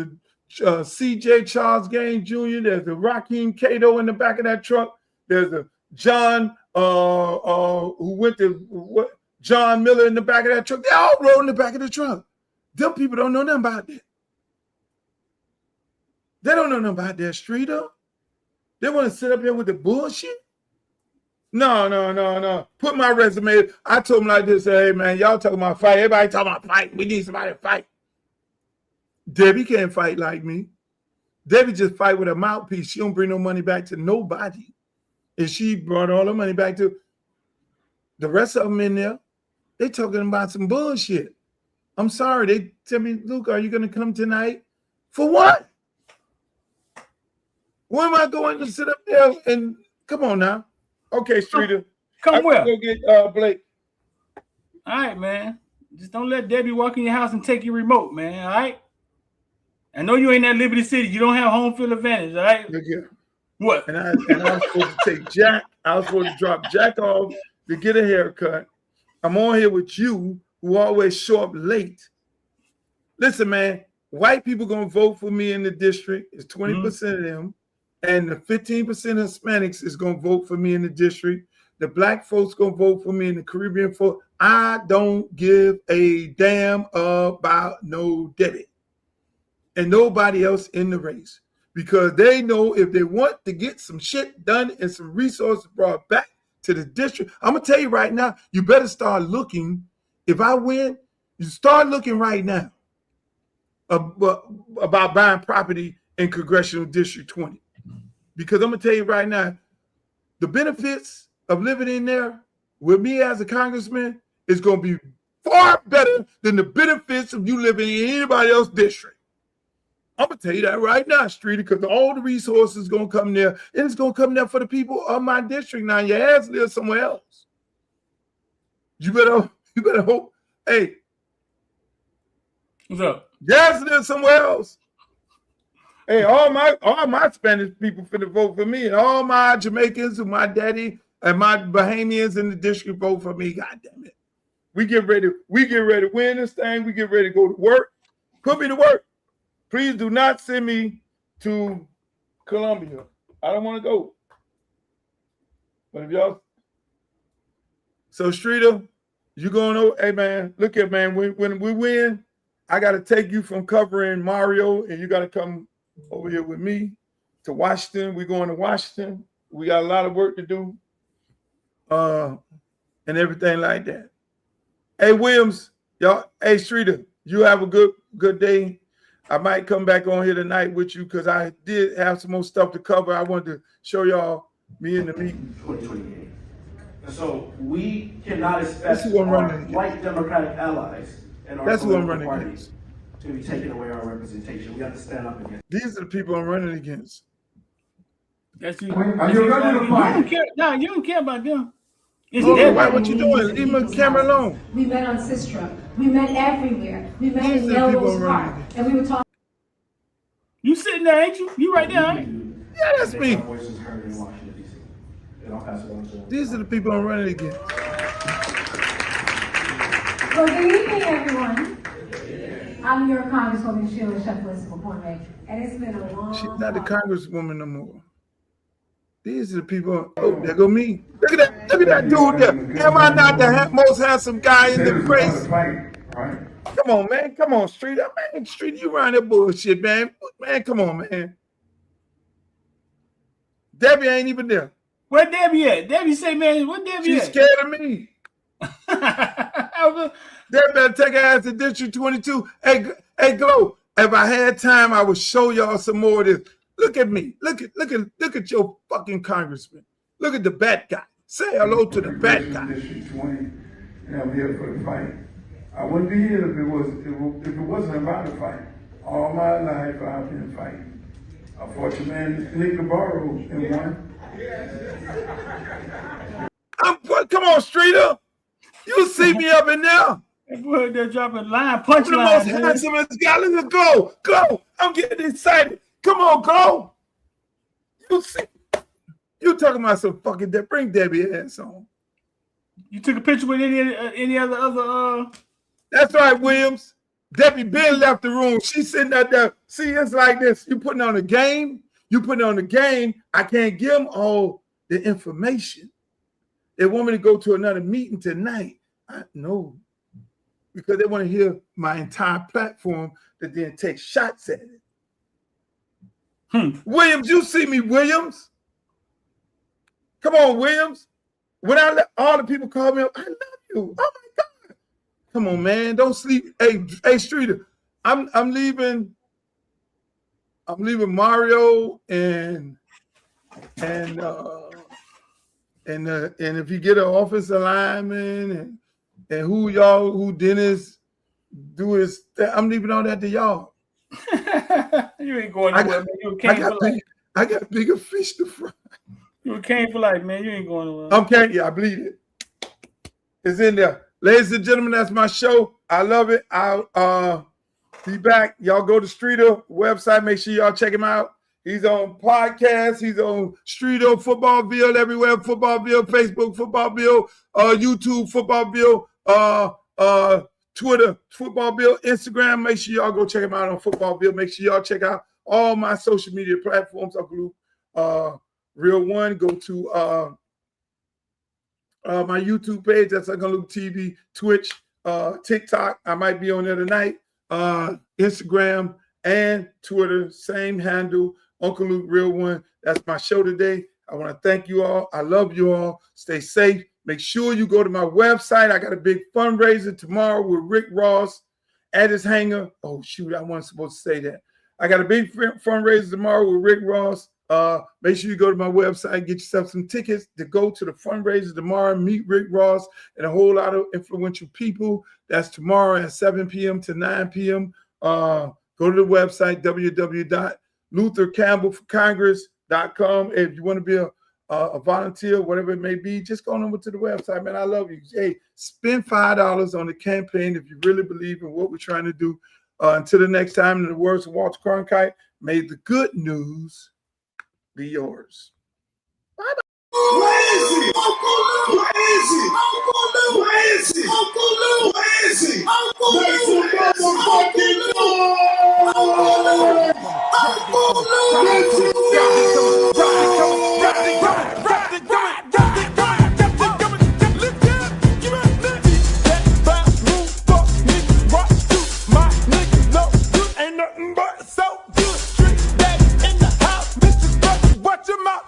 C: a C.J. Charles Gaines Jr. There's a Raheem Cato in the back of that truck. There's a John John Miller in the back of that truck. They all rode in the back of the truck. Them people don't know nothing about that. They don't know nothing about that, Streeter. They want to sit up here with the bullshit. No. Put my resume. I told them like this, hey, man, y'all talking about fight. Everybody talking about fight. We need somebody to fight. Debbie can't fight like me. Debbie just fight with a mouthpiece. She don't bring no money back to nobody. And she brought all her money back to the rest of them in there. They talking about some bullshit. I'm sorry. They tell me, Luke, are you going to come tonight? For what? Where am I going to sit up there and come on now? Okay, Streeter.
G: Come where?
C: Go get Blake.
G: All right, man. Just don't let Debbie walk in your house and take your remote, man. All right. I know you ain't at Liberty City. You don't have home field advantage. All right.
C: Look here.
G: What?
C: And I was supposed to take Jack. I was supposed to drop Jack off to get a haircut. I'm on here with you, who always show up late. Listen, man. White people gonna vote for me in the district. It's 20% of them. And the 15% Hispanics is going to vote for me in the district. The black folks going to vote for me in the Caribbean folk. I don't give a damn about no Debbie and nobody else in the race, because they know if they want to get some shit done and some resources brought back to the district, I'm going to tell you right now, you better start looking. If I win, you start looking right now about buying property in Congressional District 20. Because I'm going to tell you right now, the benefits of living in there with me as a congressman is going to be far better than the benefits of you living in anybody else's district. I'm going to tell you that right now, Streeter, because all the resources going to come there, and it's going to come there for the people of my district. Now, your ass lives somewhere else. You better hope. Hey.
G: What's up?
C: Your ass lives somewhere else. Hey, all my Spanish people finna vote for me, and all my Jamaicans and my daddy and my Bahamians in the district vote for me. God damn it. We get ready to win this thing. We get ready to go to work. Put me to work. Please do not send me to Columbia. I don't want to go. But if y'all, so Streeter, you going to, hey man, look at man, when we win, I gotta take you from covering Mario, and you gotta come over here with me to Washington. We're going to Washington. We got a lot of work to do, and everything like that. Hey, Williams, y'all. Hey, Streeter, you have a good day. I might come back on here tonight with you because I did have some more stuff to cover. I wanted to show y'all Me in the meeting.
K: 2028. And so we cannot expect
C: That's who I'm
K: our
C: running against.
K: white Democratic allies and our
C: That's who I'm
K: political
C: running
K: parties
C: against.
K: to be taking away our representation. We have to stand up against.
C: These are the people I'm running against.
G: That's you.
A: Are you ready to
G: You
A: fight?
G: don't care. No, you don't care about them. It's
C: Oh,
G: them.
C: why? What you doing? Leave my camera alone.
L: We met on Sistra. We met everywhere. We met
C: These
L: in
C: are the people
L: Melrose
C: I'm
L: Park.
C: running
L: And we were talking.
G: You sitting there, ain't you? You right there, ain't you?
C: Yeah, that's me.
K: Our voices heard in Washington, D.C. And I'll pass it on to them.
C: These are the people I'm running against.
L: Well, good evening, everyone. I'm your Congresswoman Sheila Sheffield from Point Lake, and it's been a long
C: She's not the
L: time.
C: congresswoman no more. These are the people. Oh, there go me. Look at that. Look at that dude there. Am I not the most handsome guy in the race? Come on, man. Come on, Streeter. Man, Streeter, you around that bullshit, man. Man, come on, man. Debbie ain't even there.
G: Where Debbie at? Debbie say, man, where Debbie
C: She's
G: at?
C: scared of me. Debbie better take her ass to District 22. Hey, Glow. If I had time, I would show y'all some more of this. Look at me. Look at your fucking congressman. Look at the bat guy. Say hello to the bat guy.
A: District 20, and I'm here for the fight. I wouldn't be here if it wasn't about the fight. All my life I've been fighting. I fought your man Nick Navarro and won.
C: Come on, Streeter. You see me up in there.
G: They're dropping line,
C: I'm
G: punch
C: the most
G: line.
C: handsomest guy. Let's go. Go. I'm getting excited. Come on, go. You see. You talking about some fucking bring Debbie ass on.
G: You took a picture with any other
C: That's right, Williams. Debbie Ben left the room. She's sitting out there. See, it's like this. You putting on a game. You putting on a game. I can't give them all the information. They want me to go to another meeting tonight. No. Because they want to hear my entire platform that then take shots at it. Williams, you see me, Williams. Come on, Williams. When I let all the people call me up, I love you. Oh my God. Come on, man. Don't sleep. Hey, Streeter. I'm leaving Mario and if you get an offensive lineman and who Dennis do his, I'm leaving all that to y'all.
G: You ain't going nowhere, man. You came for life.
C: I got bigger fish to fry.
G: You came for life, man. You ain't going nowhere.
C: Okay, yeah, I believe it. It's in there. Ladies and gentlemen, that's my show. I love it. I'll be back. Y'all go to Streeter website. Make sure y'all check him out. He's on podcast. He's on Streeter, Footballville, everywhere. Footballville, Facebook, Footballville, YouTube, Footballville, Twitter, Footballville, Instagram. Make sure y'all go check him out on Footballville. Make sure y'all check out all my social media platforms. Uncle Luke, Real One. Go to my YouTube page. That's Uncle Luke TV, Twitch, TikTok. I might be on there tonight. Instagram and Twitter, same handle. Uncle Luke Real One. That's my show today. I want to thank you all. I love you all. Stay safe. Make sure you go to my website. I got a big fundraiser tomorrow with Rick Ross at his hangar. Oh, shoot. I wasn't supposed to say that. I got a big fundraiser tomorrow with Rick Ross. Make sure you go to my website, get yourself some tickets to go to the fundraiser tomorrow, meet Rick Ross and a whole lot of influential people. That's tomorrow at 7 p.m. to 9 p.m. Go to the website, www.luthercampbellforcongress.com. If you want to be a volunteer, whatever it may be, just go on over to the website, man. I love you. Hey, spend $5 on the campaign if you really believe in what we're trying to do. Until the next time, in the words of Walter Cronkite, may the good news be yours. Bye-bye.
A: Where is he? Uncle Luke! Where is he? Uncle Luke! Where is he? Uncle Luke! Where is he? Uncle Luke! Make some motherfucking noise! Uncle ain't nothing but so good. Street that in the house, Mr. Structure, watch him out.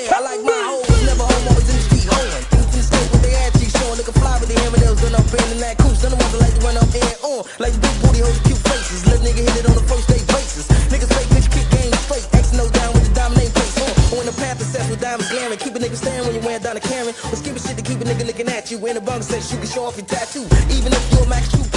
M: I like my hoes, never home, always in the street hoeing. Things in the state with their ass cheeks showing, looking fly with the hammer-nails, then I'm bending that coos. None of them like to run up and on, like the big booty hoes, cute faces. Little nigga hit it on the first day basis. is glaring. Keep a nigga staring when you're wearing down a Karen. But skip shit to keep a nigga looking at you. In the bunk section, you can show off your tattoo. Even if you're a Max 2